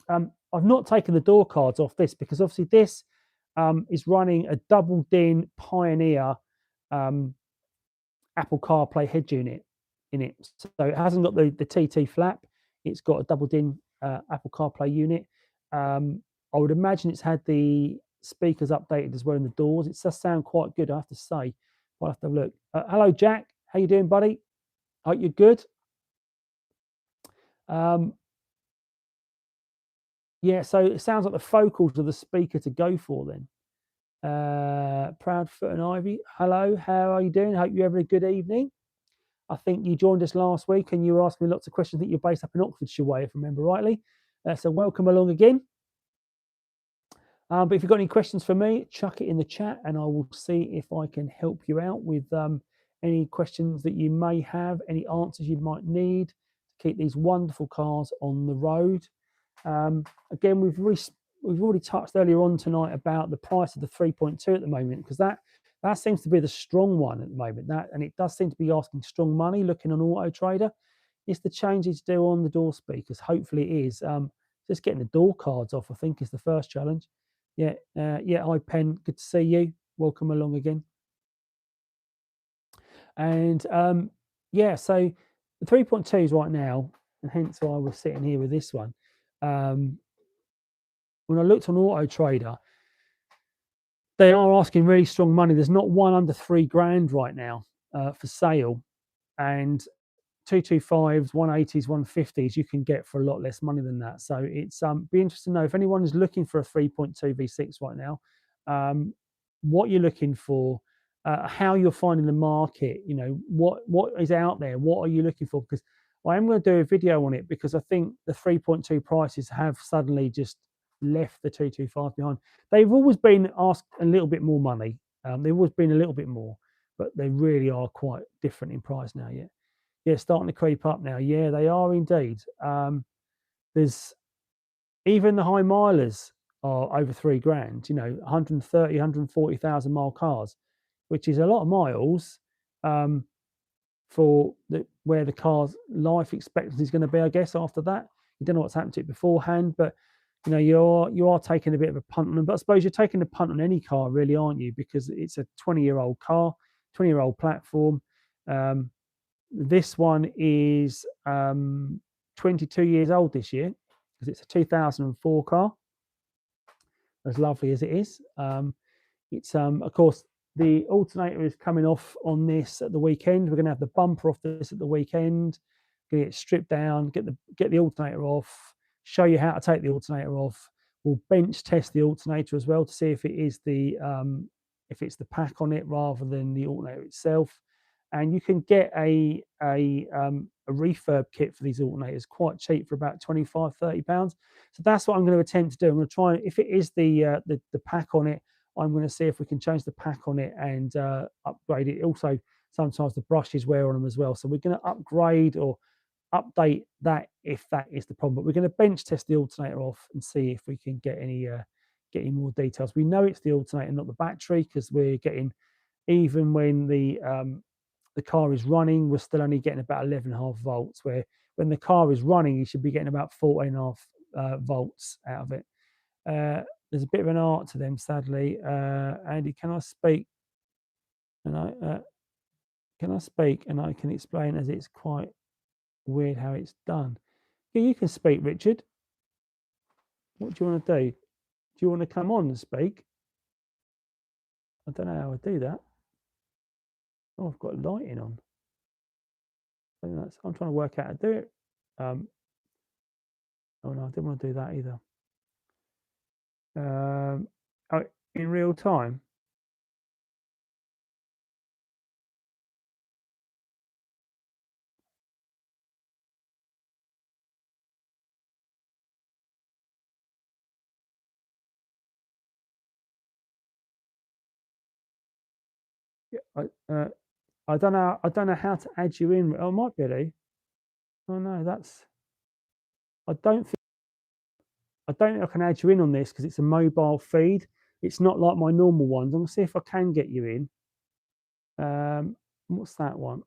I've not taken the door cards off this because obviously this is running a double DIN Pioneer Apple CarPlay head unit in it. So it hasn't got the TT flap. It's got a double DIN Apple CarPlay unit. I would imagine it's had the speakers updated as well in the doors. It does sound quite good, I have to say. I'll have to look. Hello, Jack. How you doing, buddy? Hope you're good. Yeah, so it sounds like the focals are the speaker to go for then. Proudfoot and Ivy, hello, how are you doing? Hope you're having a good evening. I think you joined us last week and you were asking me lots of questions. I think you're based up in Oxfordshire way, if I remember rightly. So welcome along again. But if you've got any questions for me, chuck it in the chat and I will see if I can help you out with any questions that you may have, any answers you might need to keep these wonderful cars on the road. Again, we've already touched earlier on tonight about the price of the 3.2 at the moment, because that seems to be the strong one at the moment. And it does seem to be asking strong money. Looking on Auto Trader, it's the changes to do on the door speakers. Hopefully, it is just getting the door cards off. I think is the first challenge. Yeah, iPen, good to see you. Welcome along again. And so the 3.2s right now, and hence why we're sitting here with this one. When I looked on Auto Trader, they are asking really strong money. There's not one under $3,000 right now for sale, and 225s, 180s, 150s you can get for a lot less money than that. So it's be interesting to know if anyone is looking for a 3.2 V6 right now, what you're looking for, how you're finding the market. You know, what is out there. What are you looking for? Because I am going to do a video on it, because I think the 3.2 prices have suddenly just left the 225 behind. They've always been asked a little bit more money. They've always been a little bit more, but they really are quite different in price now. Yeah, starting to creep up now. Yeah, they are indeed. There's even the high milers are over $3,000. You know, 130, 140,000 mile cars, which is a lot of miles for where the car's life expectancy is going to be. I guess after that, you don't know what's happened to it beforehand, but you know you are taking a bit of a punt on them. But I suppose you're taking a punt on any car, really, aren't you? Because it's a 20-year-old car, 20-year-old platform. This one is 22 years old this year, because it's a 2004 car. As lovely as it is, it's of course the alternator is coming off on this at the weekend. We're going to have the bumper off this at the weekend. Get it stripped down, get the alternator off, show you how to take the alternator off. We'll bench test the alternator as well to see if it is if it's the pack on it rather than the alternator itself. And you can get a refurb kit for these alternators quite cheap for about £25-30. So that's what I'm going to attempt to do. I'm going to try, if it is the pack on it, I'm going to see if we can change the pack on it and upgrade it. Also, sometimes the brushes wear on them as well. So we're going to upgrade or update that if that is the problem. But we're going to bench test the alternator off and see if we can get any more details. We know it's the alternator, not the battery, because we're getting, even when the car is running, we're still only getting about 11.5 volts, where when the car is running, you should be getting about 14.5 volts out of it. There's a bit of an art to them, sadly. Andy, can I speak? And I can explain, as it's quite weird how it's done. Yeah, you can speak, Richard. What do you want to do? Do you want to come on and speak? I don't know how I do that. Oh, I've got lighting on. I'm trying to work out how to do it. Oh no, I didn't want to do that either. In real time. Yeah, I don't know how to add you in. Oh, I might be able to. Oh no, I don't think I can add you in on this because it's a mobile feed. It's not like my normal ones. I'm gonna see if I can get you in. What's that one?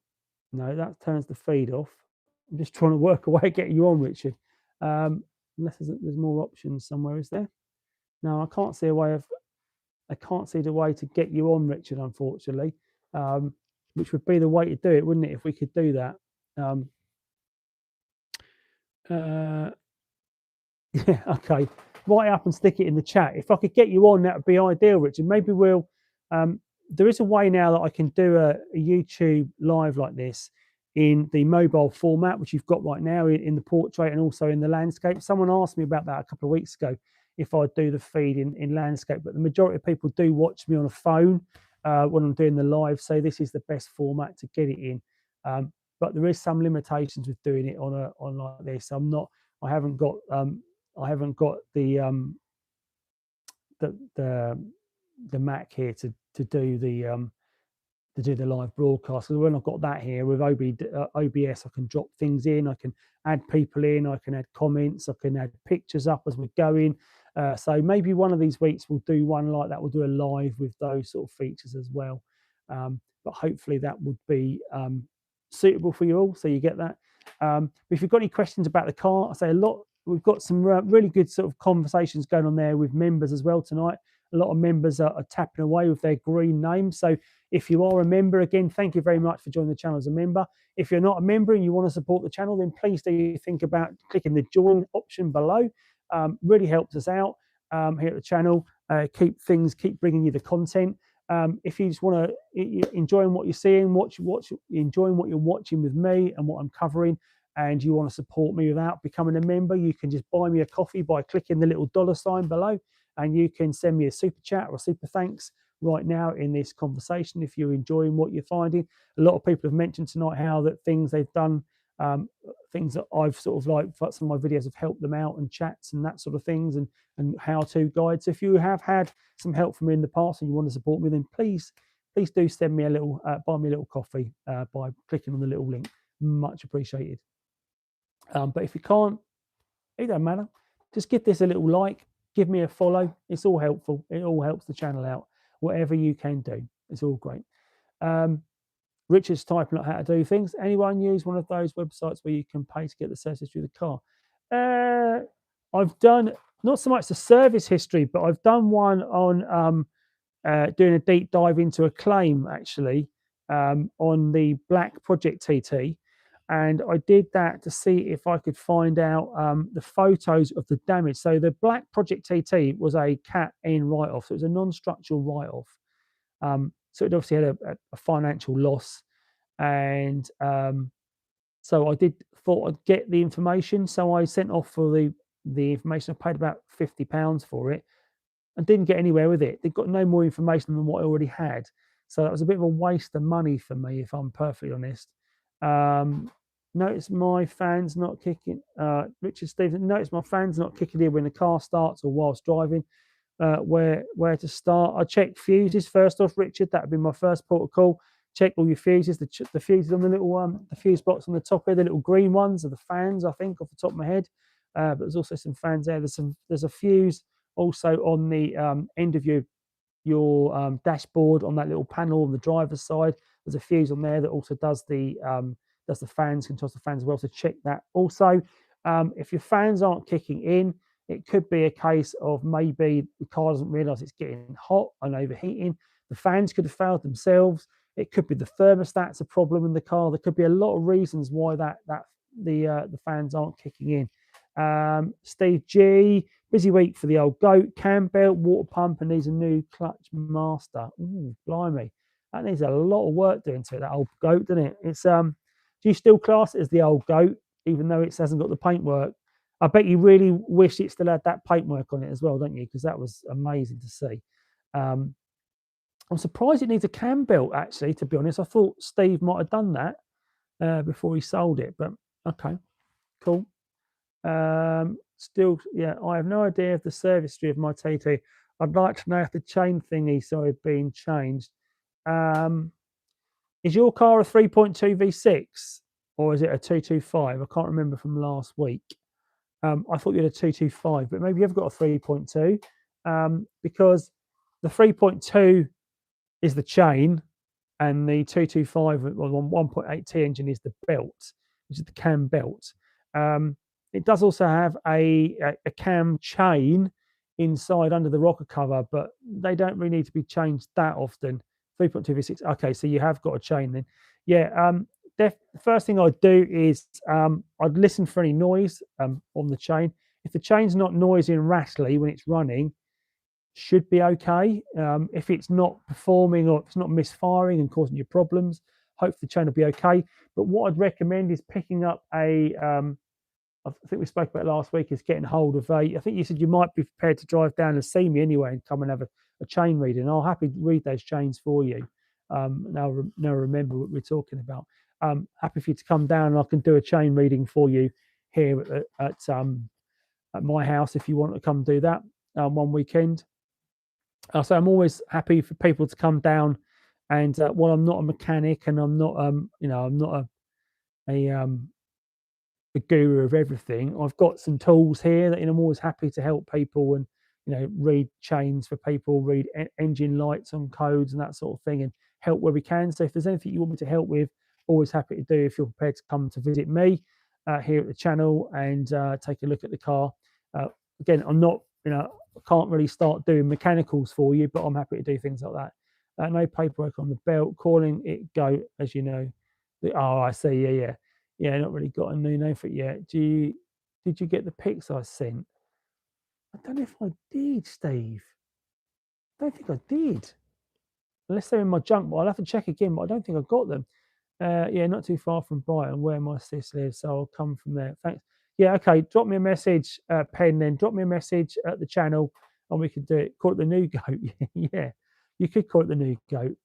No, that turns the feed off. I'm just trying to work a way to get you on, Richard. Unless there's more options somewhere, is there? No, I can't see the way to get you on, Richard, unfortunately. Which would be the way to do it, wouldn't it, if we could do that? Yeah, okay. Write up and stick it in the chat. If I could get you on, that would be ideal, Richard. Maybe we'll. There is a way now that I can do a YouTube live like this in the mobile format, which you've got right now in the portrait and also in the landscape. Someone asked me about that a couple of weeks ago. if I do the feed in landscape. But the majority of people do watch me on a phone when I'm doing the live, so this is the best format to get it in. But there is some limitations with doing it on like this. I haven't got the Mac here to do the live broadcast. Because when I've got that here with OBS, I can drop things in, I can add people in, I can add comments, I can add pictures up as we're going. So maybe one of these weeks we'll do one like that. We'll do a live with those sort of features as well. But hopefully that would be suitable for you all, so you get that. If you've got any questions about the car, I say a lot. We've got some really good sort of conversations going on there with members as well tonight. A lot of members are tapping away with their green names. So if you are a member, again, thank you very much for joining the channel as a member. If you're not a member and you want to support the channel, then please do think about clicking the join option below. Really helps us out here at the channel. Keep bringing you the content. If you just want to enjoying what you're seeing, enjoying what you're watching with me and what I'm covering, and you want to support me without becoming a member, you can just buy me a coffee by clicking the little $ below, and you can send me a super chat or a super thanks right now in this conversation if you're enjoying what you're finding. A lot of people have mentioned tonight how that things they've done, things that I've sort of like, some of my videos have helped them out, and chats and that sort of things, and how-to guides. So if you have had some help from me in the past and you want to support me, then please do send me a little, buy me a little coffee by clicking on the little link. Much appreciated. But if you can't, it don't matter. Just give this a little like, give me a follow. It's all helpful. It all helps the channel out. Whatever you can do, it's all great. Richard's typing out how to do things. Anyone use one of those websites where you can pay to get the service history of the car? I've done not so much the service history, but I've done one on doing a deep dive into a claim actually on the Black Project TT. And I did that to see if I could find out the photos of the damage. So the Black Project TT was a Cat N write-off. So it was a non-structural write-off. So it obviously had a financial loss. And so I thought I'd get the information. So I sent off for the information. I paid about £50 for it and didn't get anywhere with it. They got no more information than what I already had. So that was a bit of a waste of money for me, if I'm perfectly honest. Notice my fans not kicking. Richard Stevenson, notice my fans not kicking in when the car starts or whilst driving. Where to start? I check fuses first off, Richard. That would be my first port of call. Check all your fuses. The fuses on the little the fuse box on the top here, the little green ones are the fans, I think, off the top of my head. But there's also some fans there. There's a fuse also on the end of your dashboard on that little panel on the driver's side. There's a fuse on there that also does the fans, controls the fans as well. So check that. Also, if your fans aren't kicking in, it could be a case of maybe the car doesn't realise it's getting hot and overheating. The fans could have failed themselves. It could be the thermostat's a problem in the car. There could be a lot of reasons why the fans aren't kicking in. Steve G, busy week for the old goat. Cam belt, water pump, and needs a new clutch master. Ooh, blimey, that needs a lot of work doing to it. That old goat, doesn't it? It's do you still class it as the old goat, even though it hasn't got the paintwork? I bet you really wish it still had that paintwork on it as well, don't you? Because that was amazing to see. I'm surprised it needs a cam belt, actually, to be honest. I thought Steve might have done that before he sold it, but okay, cool. Still, yeah, I have no idea of the service history of my TT. I'd like to know if the chain thingy started being changed. Is your car a 3.2 V6 or is it a 225? I can't remember from last week. I thought you had a 225, but maybe you've got a 3.2 because the 3.2 is the chain and the 225 on 1.8T engine is the belt, which is the cam belt. It does also have a cam chain inside under the rocker cover, but they don't really need to be changed that often. 3.2 V6. Okay, so you have got a chain then. Yeah. The first thing I'd do is I'd listen for any noise on the chain. If the chain's not noisy and rattly when it's running, should be okay. If it's not performing or if it's not misfiring and causing you problems, hopefully the chain will be okay. But what I'd recommend is picking up a I think we spoke about last week, is getting hold of I think you said you might be prepared to drive down and see me anyway and come and have a chain reading. I'll happy to read those chains for you. Now remember what we're talking about. Happy for you to come down and I can do a chain reading for you here at my house if you want to come do that one weekend. So I'm always happy for people to come down, and while I'm not a mechanic and I'm not I'm not a guru of everything, I've got some tools here that I'm always happy to help people and read chains for people, read engine lights on codes and that sort of thing, and help where we can. So if there's anything you want me to help with, always happy to do if you're prepared to come to visit me here at the channel and take a look at the car. Again, I'm not, I can't really start doing mechanicals for you, but I'm happy to do things like that. No paperwork on the belt, calling it go, as you know. Oh, I see. Yeah, not really got a new name for it yet. Did you get the pics I sent? I don't know if I did, Steve. I don't think I did. Unless they're in my junk, but I'll have to check again, but I don't think I got them. Yeah, not too far from Brighton, where my sis lives, so I'll come from there. Thanks. Yeah, okay. Drop me a message, Pen, then. Drop me a message at the channel, and we can do it. Call it the new goat. Yeah, you could call it the new goat.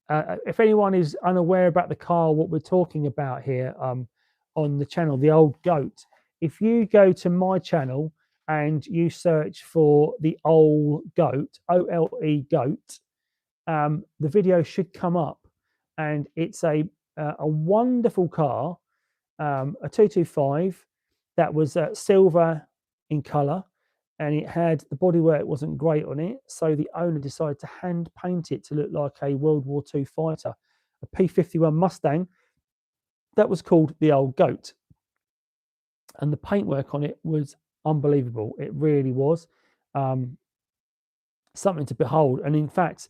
If anyone is unaware about the car, what we're talking about here on the channel, the old goat, if you go to my channel and you search for the old goat, OLE goat, the video should come up, and it's a wonderful car, a 225 that was silver in color, and it had the bodywork wasn't great on it, so the owner decided to hand paint it to look like a World War II fighter, a P-51 Mustang that was called the Old Goat, and the paintwork on it was unbelievable. It really was something to behold. And in fact,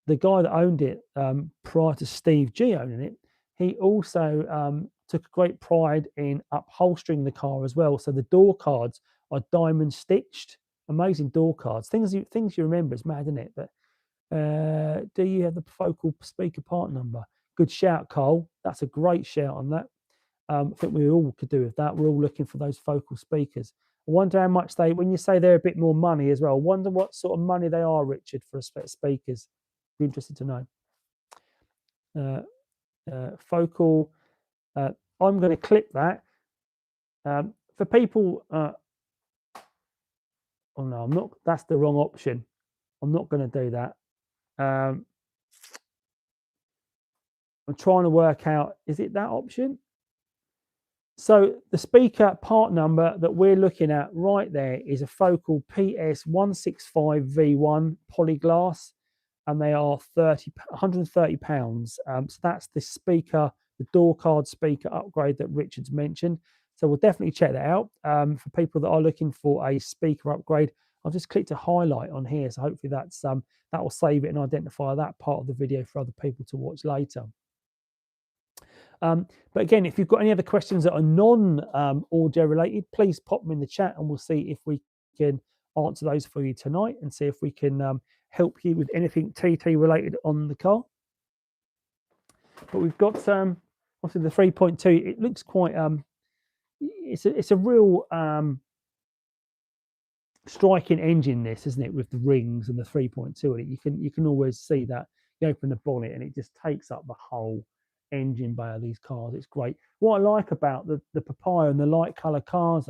the guy that owned it prior to Steve G owning it, he also took great pride in upholstering the car as well. So the door cards are diamond stitched, amazing door cards. Things you remember. It's mad, isn't it? But do you have the focal speaker part number? Good shout, Cole. That's a great shout on that. I think we all could do with that. We're all looking for those focal speakers. I wonder how much when you say they're a bit more money as well, I wonder what sort of money they are, Richard, for a set of speakers. Be interested to know. Focal. I'm going to click that. For people, oh no, I'm not. That's the wrong option. I'm not going to do that. I'm trying to work out, is it that option? So the speaker part number that we're looking at right there is a Focal PS165V1 polyglass, and they are £130. So that's the speaker, the door card speaker upgrade that Richard's mentioned. So we'll definitely check that out. For people that are looking for a speaker upgrade, I've just clicked a highlight on here, so hopefully that will save it and identify that part of the video for other people to watch later. But again, if you've got any other questions that are non-audio related, please pop them in the chat and we'll see if we can answer those for you tonight and see if we can help you with anything TT related on the car. But we've got obviously the 3.2. It looks quite it's a real striking engine, this, isn't it, with the rings and the 3.2 in it. You can always see that. You open the bonnet and it just takes up the whole engine bay of these cars. It's great. What I like about the Papaya and the light color cars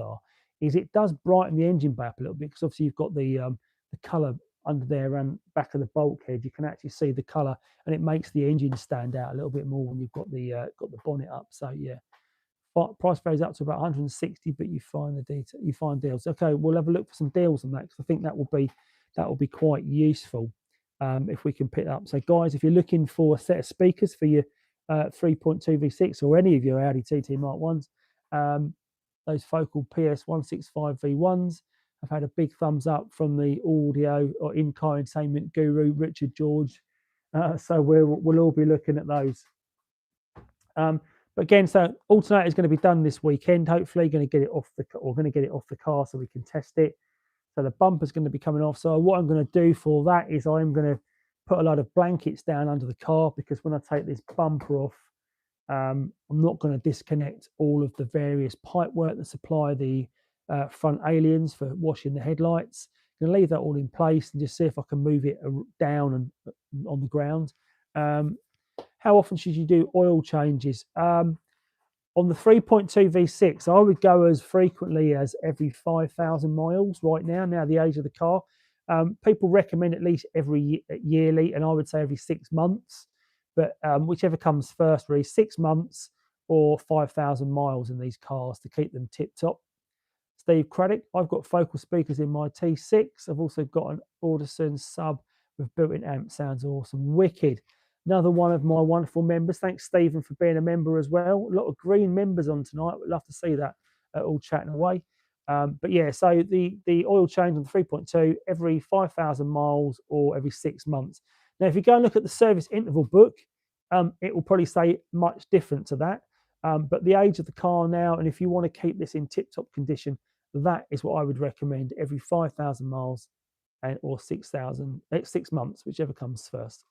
is it does brighten the engine bay up a little bit, because obviously you've got the color under there and back of the bulkhead. You can actually see the color, and it makes the engine stand out a little bit more when you've got the bonnet up. So yeah, price varies up to about 160, but you find deals. Okay, we'll have a look for some deals on that, because I think that will be quite useful if we can pick it up. So guys, if you're looking for a set of speakers for your 3.2 V6 or any of your Audi TT Mark 1s, those Focal PS165 V1s have had a big thumbs up from the audio or in-car entertainment guru Richard George. So we'll all be looking at those. But again, so alternator is going to be done this weekend. Hopefully, going to get it off the car so we can test it. So the bumper's going to be coming off. So what I'm going to do for that is I'm going to put a lot of blankets down under the car, because when I take this bumper off, I'm not going to disconnect all of the various pipework that supply the front aliens for washing the headlights. I'm going to leave that all in place and just see if I can move it down and on the ground. How often should you do oil changes? On the 3.2 V6, I would go as frequently as every 5,000 miles right now, the age of the car. People recommend at least every yearly, and I would say every 6 months. But whichever comes first, really, 6 months or 5,000 miles in these cars to keep them tip top. Steve Craddock, I've got focal speakers in my T6. I've also got an Audison sub with built-in amp. Sounds awesome. Wicked. Another one of my wonderful members. Thanks, Stephen, for being a member as well. A lot of green members on tonight. We'd love to see that all chatting away. But yeah, so the oil change on the 3.2 every 5,000 miles or every 6 months. Now, if you go and look at the service interval book, it will probably say much different to that. But the age of the car now, and if you want to keep this in tip-top condition, that is what I would recommend every 5,000 miles and or 6 months, whichever comes first.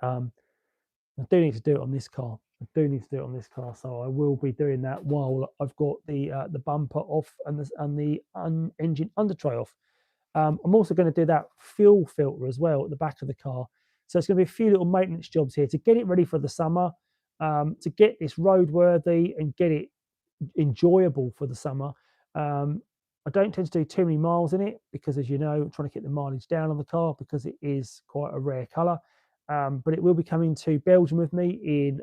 I do need to do it on this car. So I will be doing that while I've got the bumper off and the engine under tray off. I'm also going to do that fuel filter as well at the back of the car. So it's going to be a few little maintenance jobs here to get it ready for the summer, to get this roadworthy and get it enjoyable for the summer. I don't tend to do too many miles in it because, as you know, I'm trying to keep the mileage down on the car because it is quite a rare colour. But it will be coming to Belgium with me in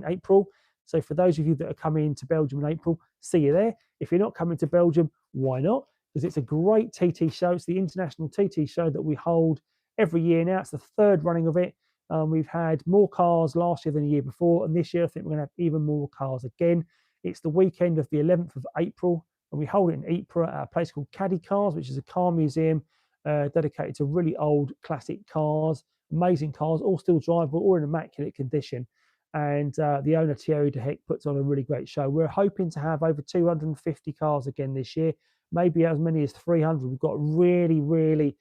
April. So for those of you that are coming to Belgium in April, see you there. If you're not coming to Belgium, why not? Because it's a great TT show. It's the international TT show that we hold every year now. It's the third running of it. We've had more cars last year than the year before. And this year, I think we're going to have even more cars again. It's the weekend of the 11th of April. And we hold it in Ypres at a place called Caddy Cars, which is a car museum dedicated to really old classic cars. Amazing cars, all still drivable, all in immaculate condition. And the owner, Thierry De Heck, puts on a really great show. We're hoping to have over 250 cars again this year, maybe as many as 300. We've got a really, really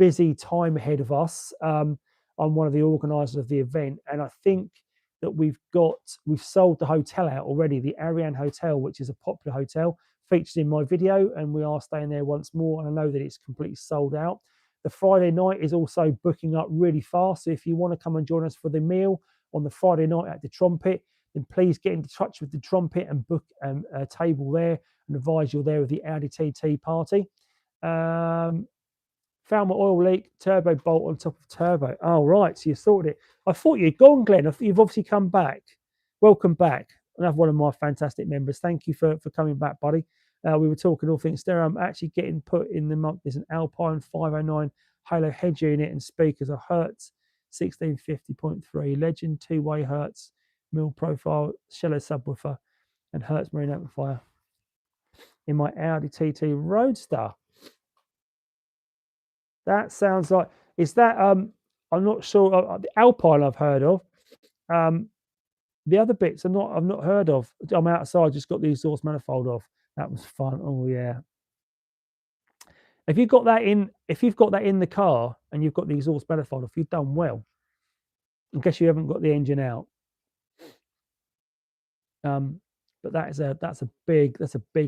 busy time ahead of us. I'm one of the organisers of the event, and I think that we've sold the hotel out already, the Ariane Hotel, which is a popular hotel, featured in my video, and we are staying there once more, and I know that it's completely sold out. The Friday night is also booking up really fast. So if you want to come and join us for the meal on the Friday night at the Trumpet, then please get in touch with the Trumpet and book a table there and advise you're there with the Audi TT party. Found my oil leak, turbo bolt on top of turbo. Oh, right. So you sorted it. I thought you'd gone, Glenn. I thought you've obviously come back. Welcome back. Another one of my fantastic members. Thank you for coming back, buddy. We were talking all things stereo. I'm actually getting put in the month. There's an Alpine 509 Halo head unit and speakers, a Hertz 1650.3 Legend 2-way Hertz mill profile shallow subwoofer and Hertz marine amplifier in my Audi TT Roadster. That sounds like, is that I'm not sure. The Alpine I've heard of. The other bits I've not heard of. I'm outside, just got the exhaust manifold off. That was fun. Oh yeah. If you've got that in the car and you've got the exhaust manifold off, you've done well. I guess you haven't got the engine out. But that's a big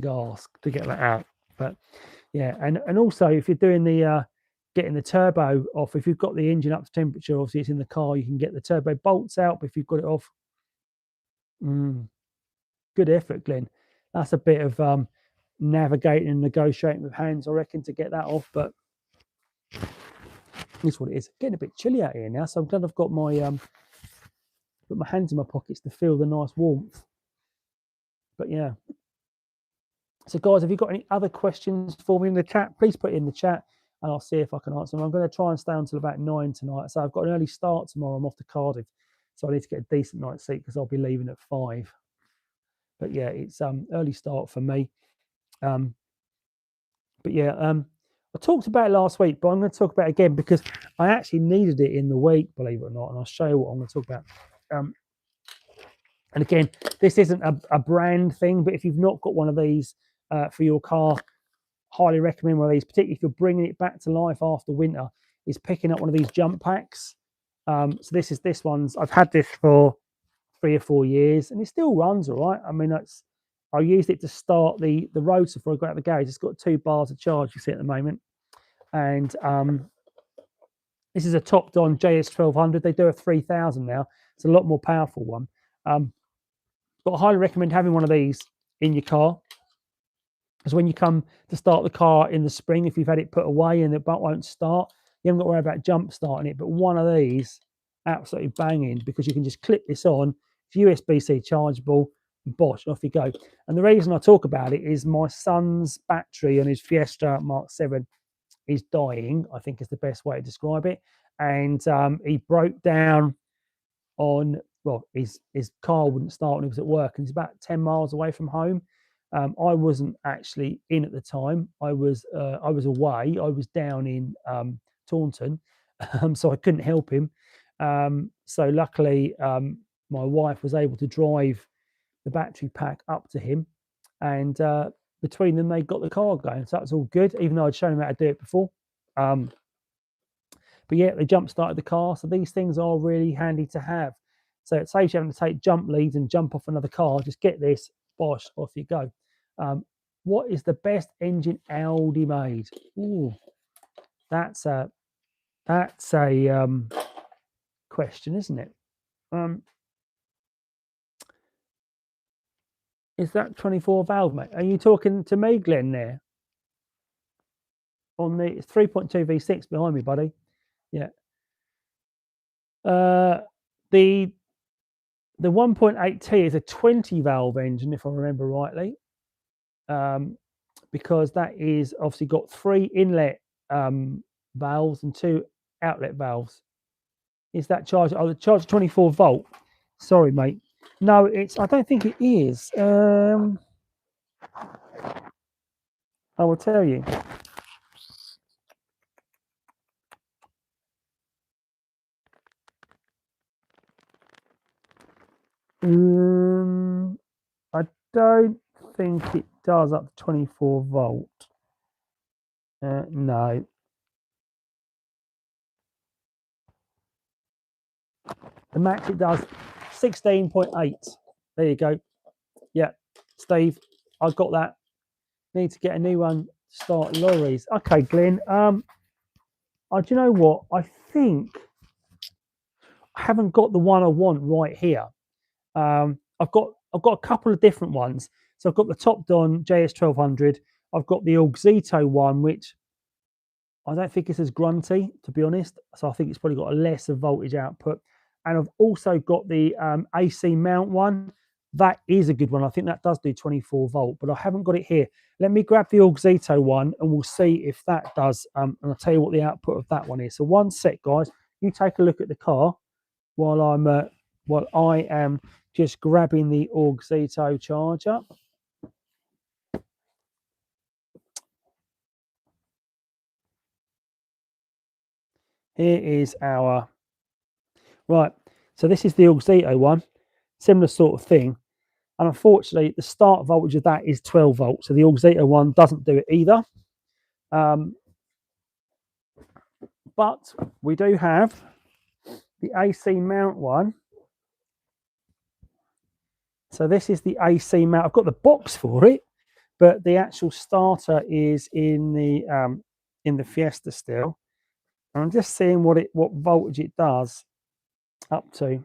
ask to get that out. But yeah, and also if you're doing the getting the turbo off, if you've got the engine up to temperature, obviously it's in the car, you can get the turbo bolts out. But if you've got it off, good effort, Glenn. That's a bit of navigating and negotiating with hands, I reckon, to get that off. But that's what it is. Getting a bit chilly out here now, so I'm glad I've got my put my hands in my pockets to feel the nice warmth. But yeah. So guys, have you got any other questions for me in the chat? Please put it in the chat and I'll see if I can answer them. I'm going to try and stay until about 9 tonight. So I've got an early start tomorrow. I'm off to Cardiff. So I need to get a decent night's sleep because I'll be leaving at 5. But yeah, it's early start for me. But yeah, I talked about it last week, but I'm going to talk about it again because I actually needed it in the week, believe it or not. And I'll show you what I'm going to talk about. And again, this isn't a brand thing, but if you've not got one of these for your car, highly recommend one of these, particularly if you're bringing it back to life after winter, is picking up one of these jump packs. So this one's, I've had this for 3 or 4 years, and it still runs all right. I mean, I used it to start the rotor before I got out of the garage. It's got 2 bars of charge, you see at the moment, and this is a topped-on JS1200. They do a 3000 now. It's a lot more powerful one. But I highly recommend having one of these in your car, because when you come to start the car in the spring, if you've had it put away and the butt won't start, you haven't got to worry about jump starting it. But one of these, absolutely banging, because you can just clip this on. It's USB-C chargeable, bosh, off you go. And the reason I talk about it is my son's battery on his Fiesta Mark 7 is dying, I think is the best way to describe it. And he broke down on, well, his car wouldn't start when he was at work, and he's about 10 miles away from home. I wasn't actually in at the time. I was away. I was down in Taunton, so I couldn't help him. So luckily, my wife was able to drive the battery pack up to him, and between them, they got the car going. So that's all good, even though I'd shown him how to do it before. But yeah, they jump started the car. So these things are really handy to have. So it saves you having to take jump leads and jump off another car. Just get this, bosh, off you go. What is the best engine Audi made? Ooh, that's a question, isn't it? Is that 24 valve, mate? Are you talking to me, Glenn, there? On the 3.2 V6 behind me, buddy. Yeah. The 1.8T is a 20 valve engine, if I remember rightly, because that is obviously got 3 inlet valves and 2 outlet valves. Is that charger? Oh, the charger 24 volt. Sorry, mate. No, I don't think it is. I will tell you. I don't think it does up to 24 volt. No. The max it does 16.8. There you go. Yeah, Steve, I got that. Need to get a new one to start lorries. Okay, Glenn. Do you know what? I think I haven't got the one I want right here. I've got a couple of different ones. So I've got the topped-on JS1200. I've got the Auxito one, which I don't think it's as grunty, to be honest. So I think it's probably got a lesser voltage output. And I've also got the AC mount one. That is a good one. I think that does do 24 volt, but I haven't got it here. Let me grab the Auxito one and we'll see if that does. And I'll tell you what the output of that one is. So one sec, guys. You take a look at the car while I am just grabbing the Auxito charger. Here is our, right, so this is the Auxito one, similar sort of thing. And unfortunately, the start voltage of that is 12 volts. So the Auxito one doesn't do it either. But we do have the AC mount one. So this is the AC mount. I've got the box for it, but the actual starter is in the Fiesta still. And I'm just seeing what voltage it does up to.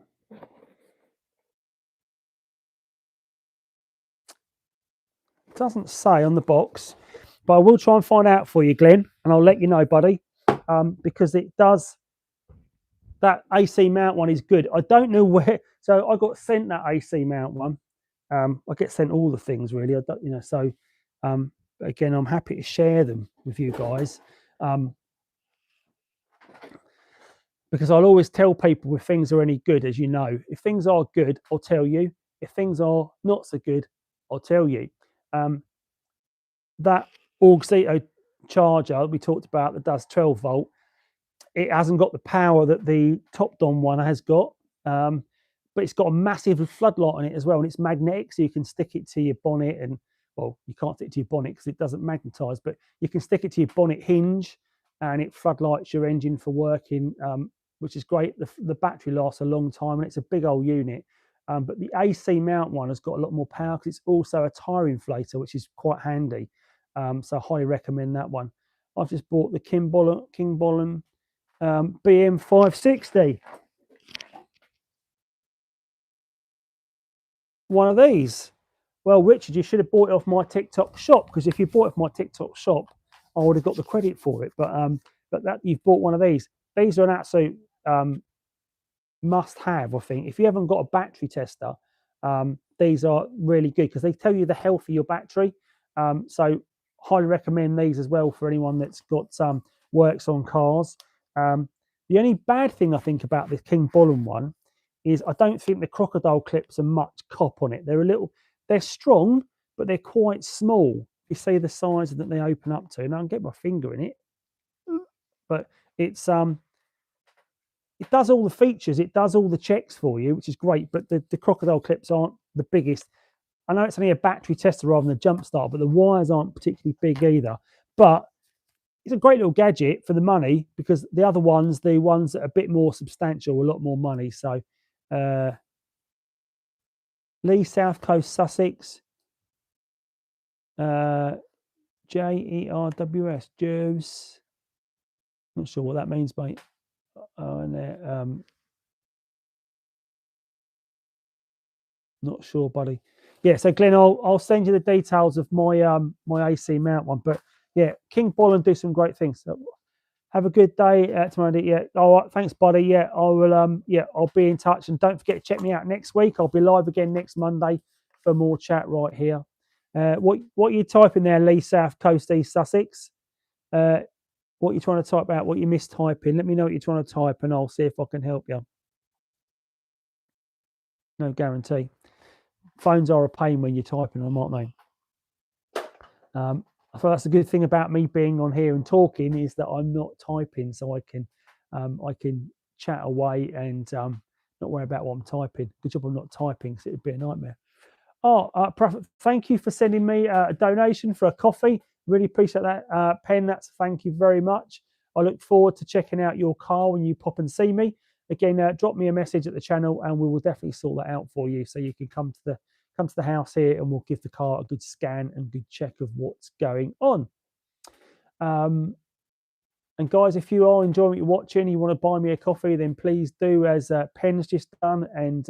It doesn't say on the box, but I will try and find out for you, Glenn, and I'll let you know, buddy, because it does. That AC mount one is good. I don't know where. So I got sent that AC mount one. I get sent all the things really. I don't, So again, I'm happy to share them with you guys. Because I'll always tell people if things are any good, as you know. If things are good, I'll tell you. If things are not so good, I'll tell you. That Auxito charger we talked about that does 12 volt, it hasn't got the power that the topped-on one has got, but it's got a massive floodlight on it as well, and it's magnetic, so you can stick it to your bonnet, and well, you can't stick it to your bonnet because it doesn't magnetize, but you can stick it to your bonnet hinge, and it floodlights your engine for working, which is great. The battery lasts a long time, and it's a big old unit. But the AC mount one has got a lot more power because it's also a tire inflator, which is quite handy. So I highly recommend that one. I've just bought the King Bollen BM 560. One of these. Well, Richard, you should have bought it off my TikTok shop, because if you bought it off my TikTok shop, I would have got the credit for it. But that you've bought one of these. These are an absolute must-have, I think. If you haven't got a battery tester, these are really good because they tell you the health of your battery. So highly recommend these as well for anyone that's got works on cars. The only bad thing I think about the King Bollen one is I don't think the crocodile clips are much cop on it. They're strong, but they're quite small. You see the size that they open up to, and I can get my finger in it, but it does all the features, it does all the checks for you, which is great. But the crocodile clips aren't the biggest. I know it's only a battery tester rather than a jump start, but the wires aren't particularly big either. But it's a great little gadget for the money, because the other ones, the ones that are a bit more substantial, a lot more money. So Lee, South Coast, Sussex, JERWS, Jews. Not sure what that means, mate. And not sure, buddy. Yeah, so Glenn, I'll send you the details of my my AC mount one. But yeah, King Bollen do some great things. So have a good day tomorrow. Yeah, all right, thanks, buddy. Yeah, I will. Yeah, I'll be in touch, and don't forget to check me out next week. I'll be live again next Monday for more chat right here. What are you typing there, Lee, South Coast, East Sussex? What you're trying to type out? What you mistyping? Let me know what you're trying to type, and I'll see if I can help you. No guarantee. Phones are a pain when you're typing them, aren't they? I thought that's a good thing about me being on here and talking, is that I'm not typing, so I can chat away and not worry about what I'm typing. Good job I'm not typing, because it would be a nightmare. Oh, Prophet, thank you for sending me a donation for a coffee. Really appreciate that, Pen. That's thank you very much. I look forward to checking out your car when you pop and see me. Again, drop me a message at the channel, and we will definitely sort that out for you, so you can come to the house here, and we'll give the car a good scan and good check of what's going on. And guys, if you are enjoying what you're watching, you want to buy me a coffee, then please do as Pen's just done, and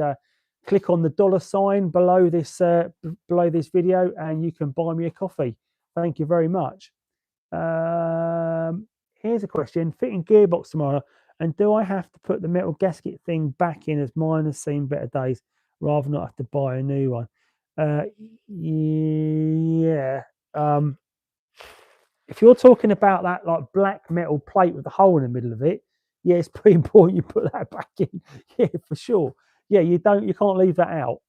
click on the $ below this video, and you can buy me a coffee. Thank you very much. Here's a question: fitting gearbox tomorrow, and do I have to put the metal gasket thing back in, as mine has seen better days, rather than not have to buy a new one? Yeah. If you're talking about that like black metal plate with a hole in the middle of it, yeah, it's pretty important you put that back in. Yeah, for sure. Yeah, you can't leave that out.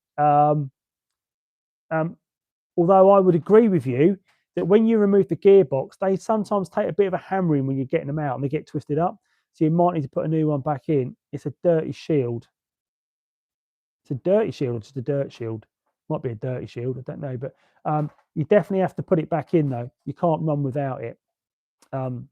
Although I would agree with you that when you remove the gearbox, they sometimes take a bit of a hammering when you're getting them out, and they get twisted up. So you might need to put a new one back in. It's a dirty shield. It's a dirty shield, or just a dirt shield. Might be a dirty shield, I don't know. But you definitely have to put it back in, though. You can't run without it. The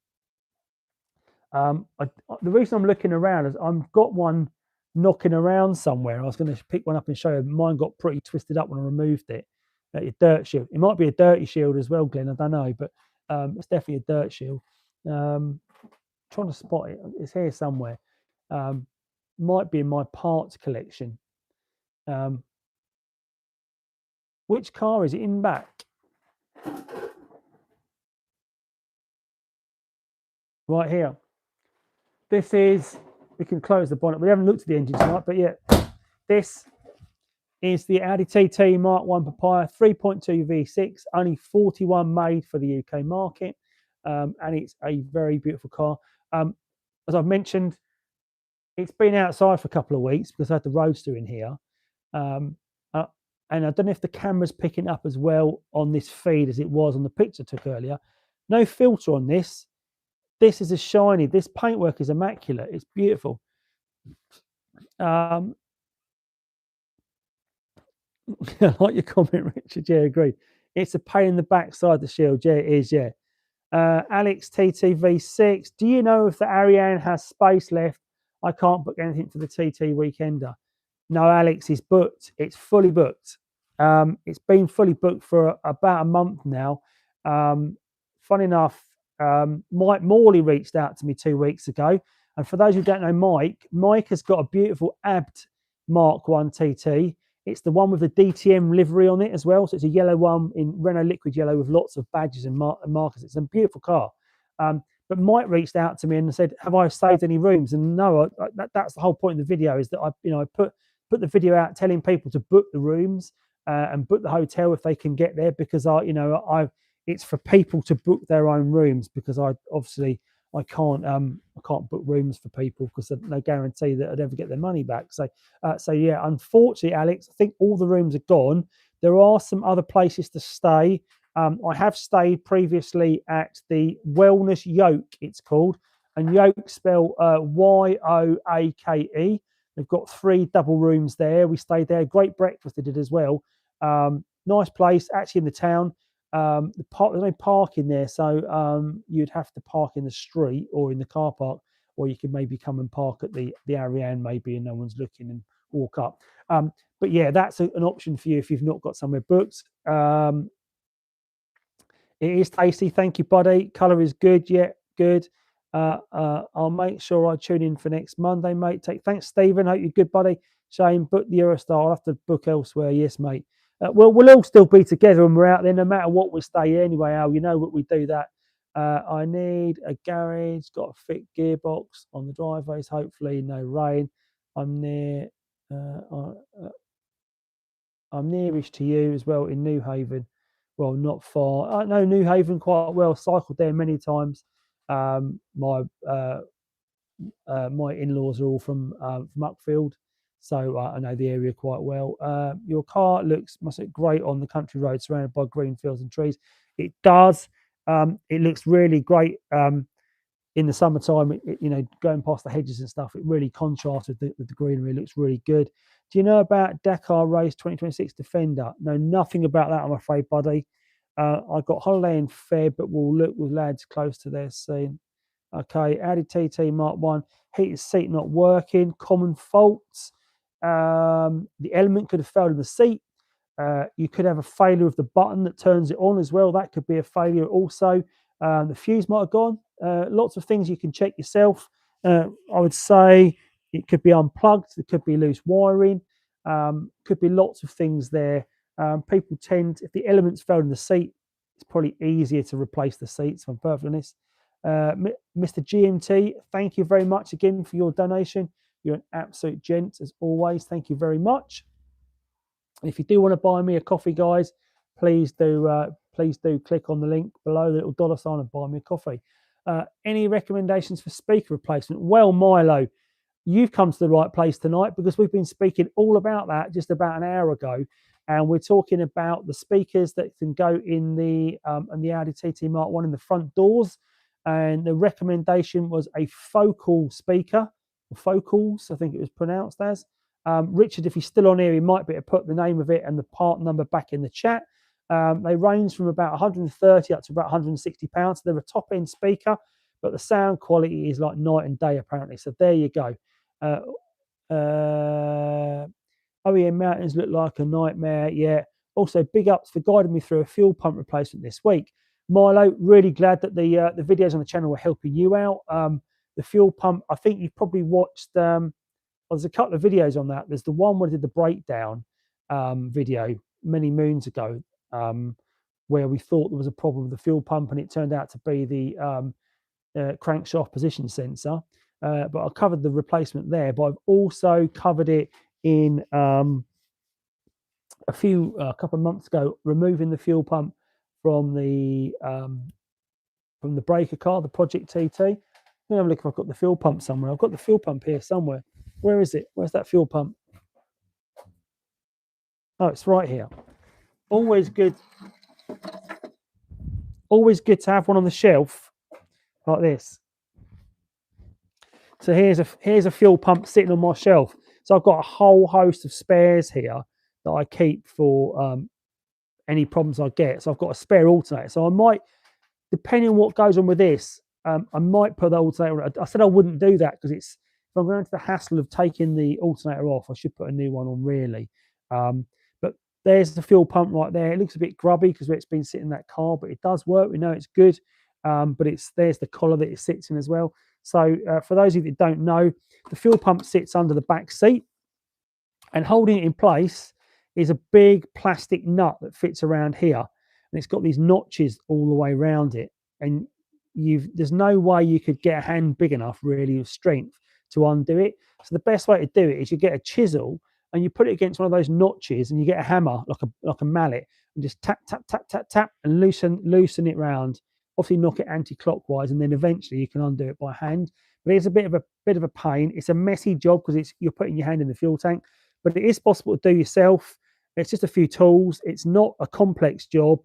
reason I'm looking around is I've got one knocking around somewhere. I was going to pick one up and show you. Mine got pretty twisted up when I removed it. A dirt shield. It might be a dirty shield as well, Glenn. I don't know, but it's definitely a dirt shield. Trying to spot it. It's here somewhere. Might be in my parts collection. Which car is it in back? Right here. This is, we can close the bonnet. We haven't looked at the engine tonight, but yeah, this is the Audi TT Mark 1 Papaya 3.2 V6, only 41 made for the UK market, and it's a very beautiful car. As I've mentioned, it's been outside for a couple of weeks because I had the Roadster in here, and I don't know if the camera's picking up as well on this feed as it was on the picture I took earlier. No filter on this. This is a shiny. This paintwork is immaculate. It's beautiful. I like your comment, Richard. Yeah, agreed. It's a pain in the backside, the shield. Yeah, it is. Yeah. Alex TTV6. Do you know if the Ariane has space left? I can't book anything for the TT Weekender. No, Alex, is booked. It's fully booked. It's been fully booked for about a month now. Fun enough, Mike Morley reached out to me 2 weeks ago. And for those who don't know Mike has got a beautiful Abt Mark 1 TT. It's the one with the DTM livery on it as well. So it's a yellow one in Renault liquid yellow with lots of badges and markers. It's a beautiful car. But Mike reached out to me and said, "Have I saved any rooms?" And no, that's the whole point of the video, is that I put the video out telling people to book the rooms and book the hotel if they can get there, because it's for people to book their own rooms, because I can't book rooms for people because there's no guarantee that I'd ever get their money back. So yeah, unfortunately, Alex, I think all the rooms are gone. There are some other places to stay. I have stayed previously at the Wellness Yoke, it's called, and Yoke spelled Yoake. They've got 3 double rooms there. We stayed there. Great breakfast they did as well. Nice place, actually in the town. There's no parking there, so you'd have to park in the street or in the car park, or you could maybe come and park at the Ariane maybe, and no one's looking, and walk up. But yeah, that's an option for you if you've not got somewhere booked. It is tasty. Thank you, buddy. Colour is good. Yeah, good. I'll make sure I tune in for next Monday, mate. Thanks, Stephen. Hope you're good, buddy. Shane, book the Eurostar. I'll have to book elsewhere. Yes, mate. Well, we'll all still be together when we're out there, no matter what we stay anyway, Al. You know what we do that. I need a garage, got a fit gearbox on the driveways, hopefully no rain. I'm nearest to you as well in New Haven. Well, not far. I know New Haven quite well. Cycled there many times. My in-laws are all from Uckfield, so I know the area quite well. Your car must look great on the country road, surrounded by green fields and trees. It does. It looks really great in the summertime. Going past the hedges and stuff, it really contrasts with the greenery. It looks really good. Do you know about Dakar Race 2026 Defender? No, nothing about that, I'm afraid, buddy. I got holiday in Feb, but we'll look with lads close to their scene. Okay, Audi TT Mark 1, heated seat not working, common faults. The element could have failed in the seat. You could have a failure of the button that turns it on as well. That could be a failure also. The fuse might have gone. Lots of things you can check yourself. I would say it could be unplugged. There could be loose wiring. Could be lots of things there. People tend, if the elements fell in the seat, it's probably easier to replace the seats, if I'm perfectly honest. Mr. GMT, thank you very much again for your donation. You're an absolute gent as always. Thank you very much. And if you do want to buy me a coffee, guys, please do click on the link below, the little dollar sign, and buy me a coffee. Any recommendations for speaker replacement? Well, Milo, you've come to the right place tonight, because we've been speaking all about that just about an hour ago, and we're talking about the speakers that can go in the Audi TT Mark 1 in the front doors. And the recommendation was a focal speaker, Focals, I think it was pronounced as. Richard, if he's still on here, he might be able to put the name of it and the part number back in the chat. They range from about 130 up to about 160 pounds. They're a top end speaker, but the sound quality is like night and day apparently. So there you go. OEM mountains look like a nightmare. Yeah. Also, big ups for guiding me through a fuel pump replacement this week. Milo, really glad that the videos on the channel were helping you out. The fuel pump, I think you've probably watched. There's a couple of videos on that. There's the one where I did the breakdown video many moons ago, where we thought there was a problem with the fuel pump, and it turned out to be the crankshaft position sensor. But I covered the replacement there. But I've also covered it in a couple of months ago, removing the fuel pump from the breaker car, the Project TT. Let me have a look if I've got the fuel pump somewhere. I've got the fuel pump here somewhere. Where is it? Where's that fuel pump? Oh, it's right here. Always good to have one on the shelf like this. So here's a fuel pump sitting on my shelf. So I've got a whole host of spares here that I keep for any problems I get. So I've got a spare alternator. So I might, depending on what goes on with this, I might put the alternator. I said I wouldn't do that because if I'm going to the hassle of taking the alternator off, I should put a new one on really. But there's the fuel pump right there. It looks a bit grubby because it's been sitting in that car, but it does work. We know it's good. But there's the collar that it sits in as well. So for those of you that don't know, the fuel pump sits under the back seat, and holding it in place is a big plastic nut that fits around here, and it's got these notches all the way around it. And there's no way you could get a hand big enough, really, of strength to undo it. So the best way to do it is you get a chisel and you put it against one of those notches, and you get a hammer like a mallet, and just tap tap tap tap tap and loosen it round. Obviously, knock it anti-clockwise, and then eventually you can undo it by hand. But it's a bit of a pain. It's a messy job because you're putting your hand in the fuel tank, but it is possible to do yourself. It's just a few tools. It's not a complex job.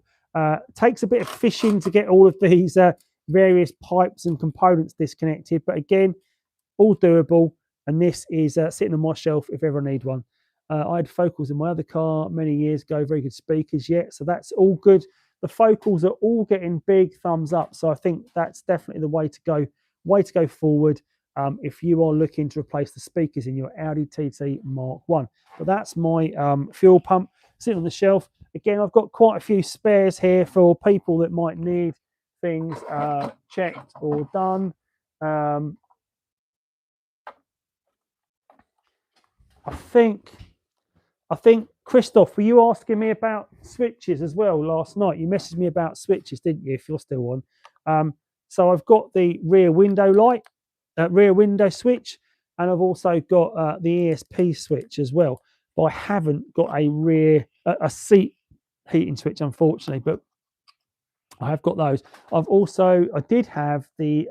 Takes a bit of fishing to get all of these various pipes and components disconnected, but again, all doable. And this is sitting on my shelf if ever I need one. I had focals in my other car many years ago, very good speakers yet, so that's all good. The focals are all getting big thumbs up, so I think that's definitely the way to go forward if you are looking to replace the speakers in your Audi TT Mark 1. But that's my fuel pump sitting on the shelf. Again, I've got quite a few spares here for people that might need things checked or done. I think, Christoph, were you asking me about switches as well last night? You messaged me about switches, didn't you, if you're still on? So I've got the rear window light, rear window switch, and I've also got the ESP switch as well. But I haven't got a seat heating switch, unfortunately, but I have got those. I did have the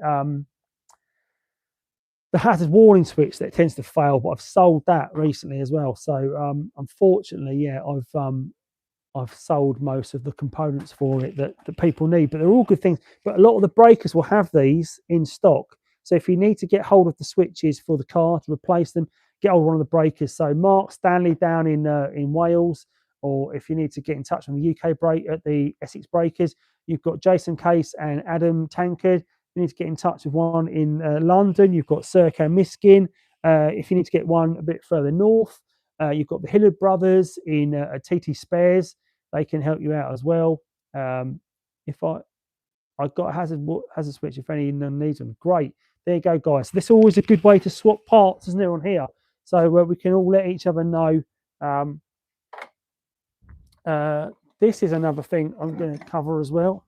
hazard warning switch that tends to fail, but I've sold that recently as well. So unfortunately, yeah, I've sold most of the components for it that people need, but they're all good things. But a lot of the breakers will have these in stock. So if you need to get hold of the switches for the car to replace them, get hold of one of the breakers. So Mark Stanley down in Wales, or if you need to get in touch on the UK break at the Essex Breakers, you've got Jason Case and Adam Tankard. You need to get in touch with one in London. You've got Serco Miskin. If you need to get one a bit further north, you've got the Hillard brothers in TT Spares. They can help you out as well. If I've got a hazard switch, if anyone needs them, great. There you go, guys. This is always a good way to swap parts, isn't it, on here? So we can all let each other know. This is another thing I'm going to cover as well.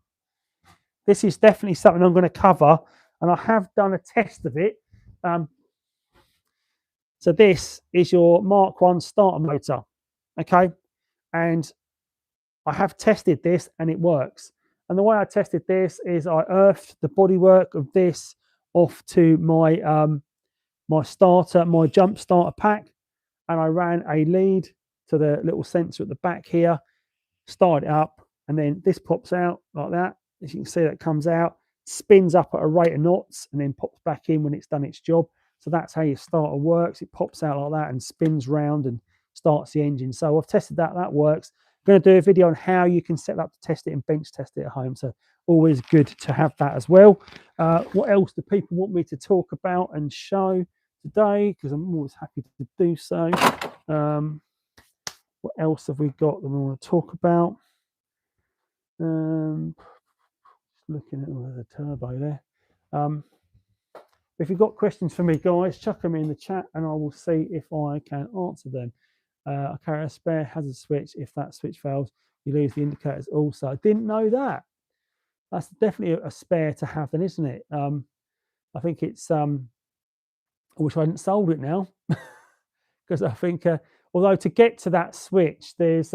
This is definitely something I'm going to cover, and I have done a test of it. So this is your Mark 1 starter motor, okay? And I have tested this, and it works. And the way I tested this is I earthed the bodywork of this off to my my jump starter pack, and I ran a lead to the little sensor at the back here, started it up, and then this pops out like that. As you can see, that comes out, spins up at a rate of knots, and then pops back in when it's done its job. So that's how your starter works. It pops out like that and spins round and starts the engine. So I've tested that. That works. I'm going to do a video on how you can set up to test it and bench test it at home. So always good to have that as well. What else do people want me to talk about and show today? Because I'm always happy to do so. What else have we got that we want to talk about? Looking at the turbo there. If you've got questions for me, guys, chuck them in the chat and I will see if I can answer them. I carry a spare hazard switch. If that switch fails, you lose the indicators also. I didn't know that. That's definitely a spare to have then, isn't it? I think it's, I wish I hadn't sold it now, because I think, although to get to that switch, there's,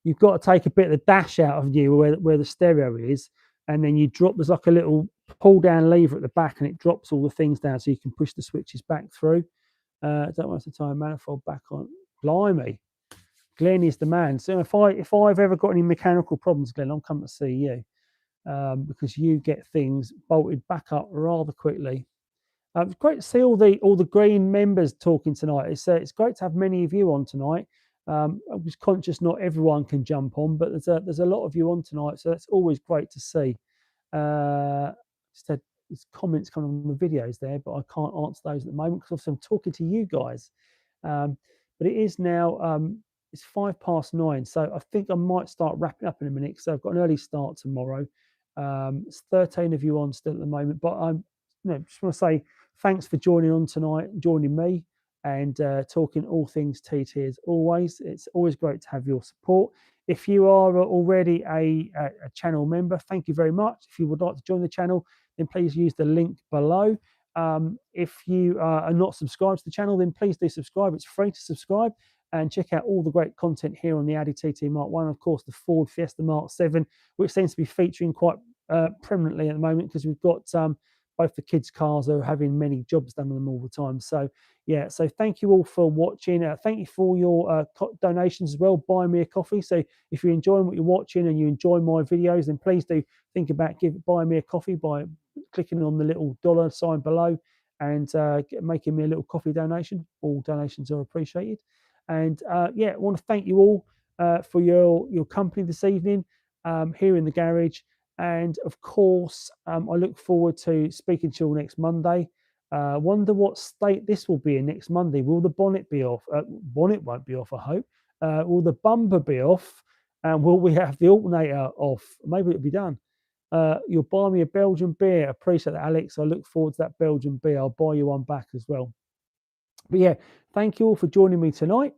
you've got to take a bit of the dash out of you where the stereo is, and then you drop, there's like a little pull down lever at the back, and it drops all the things down so you can push the switches back through. Don't want to tie a manifold back on. Blimey, Glenn is the man. So if I've ever got any mechanical problems, Glenn, I'm coming to see you, because you get things bolted back up rather quickly. It's great to see all the green members talking tonight. It's great to have many of you on tonight. I was conscious not everyone can jump on, but there's a lot of you on tonight, so that's always great to see. Said there's comments coming on the videos there, but I can't answer those at the moment because I'm talking to you guys. But it is now it's 9:05, so I think I might start wrapping up in a minute. So I've got an early start tomorrow. It's 13 of you on still at the moment, but I'm just want to say thanks for joining on tonight, joining me, and talking all things TT as always. It's always great to have your support. If you are already a channel member, thank you very much. If you would like to join the channel, then please use the link below. If you are not subscribed to the channel, then please do subscribe. It's free to subscribe, and check out all the great content here on the Audi TT Mark 1. Of course, the Ford Fiesta Mark 7, which seems to be featuring quite prominently at the moment because we've got both the kids' cars are having many jobs done on them all the time. So yeah, so thank you all for watching. Thank you for your donations as well. Buy me a coffee. So if you're enjoying what you're watching and you enjoy my videos, then please do think about buying me a coffee by clicking on the little dollar sign below and making me a little coffee donation. All donations are appreciated. And yeah, I want to thank you all for your company this evening here in the garage. And of course, I look forward to speaking to you all next Monday. Wonder what state this will be in next Monday. Will the bonnet be off? Bonnet won't be off, I hope. Will the bumper be off? And will we have the alternator off? Maybe it'll be done. You'll buy me a Belgian beer. Appreciate that, Alex. I look forward to that Belgian beer. I'll buy you one back as well. But yeah, thank you all for joining me tonight.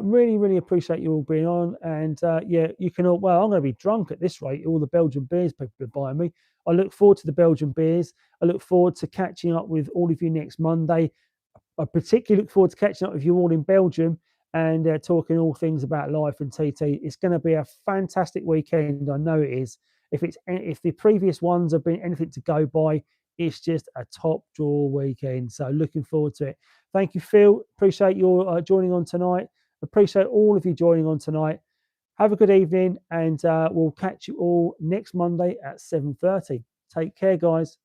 Really, really appreciate you all being on. And yeah, you can all, well, I'm going to be drunk at this rate, all the Belgian beers people are buying me. I look forward to the Belgian beers. I look forward to catching up with all of you next Monday. I particularly look forward to catching up with you all in Belgium and talking all things about life and TT. It's going to be a fantastic weekend. I know it is. If the previous ones have been anything to go by, it's just a top draw weekend. So looking forward to it. Thank you, Phil. Appreciate your joining on tonight. Appreciate all of you joining on tonight. Have a good evening, and we'll catch you all next Monday at 7:30. Take care, guys.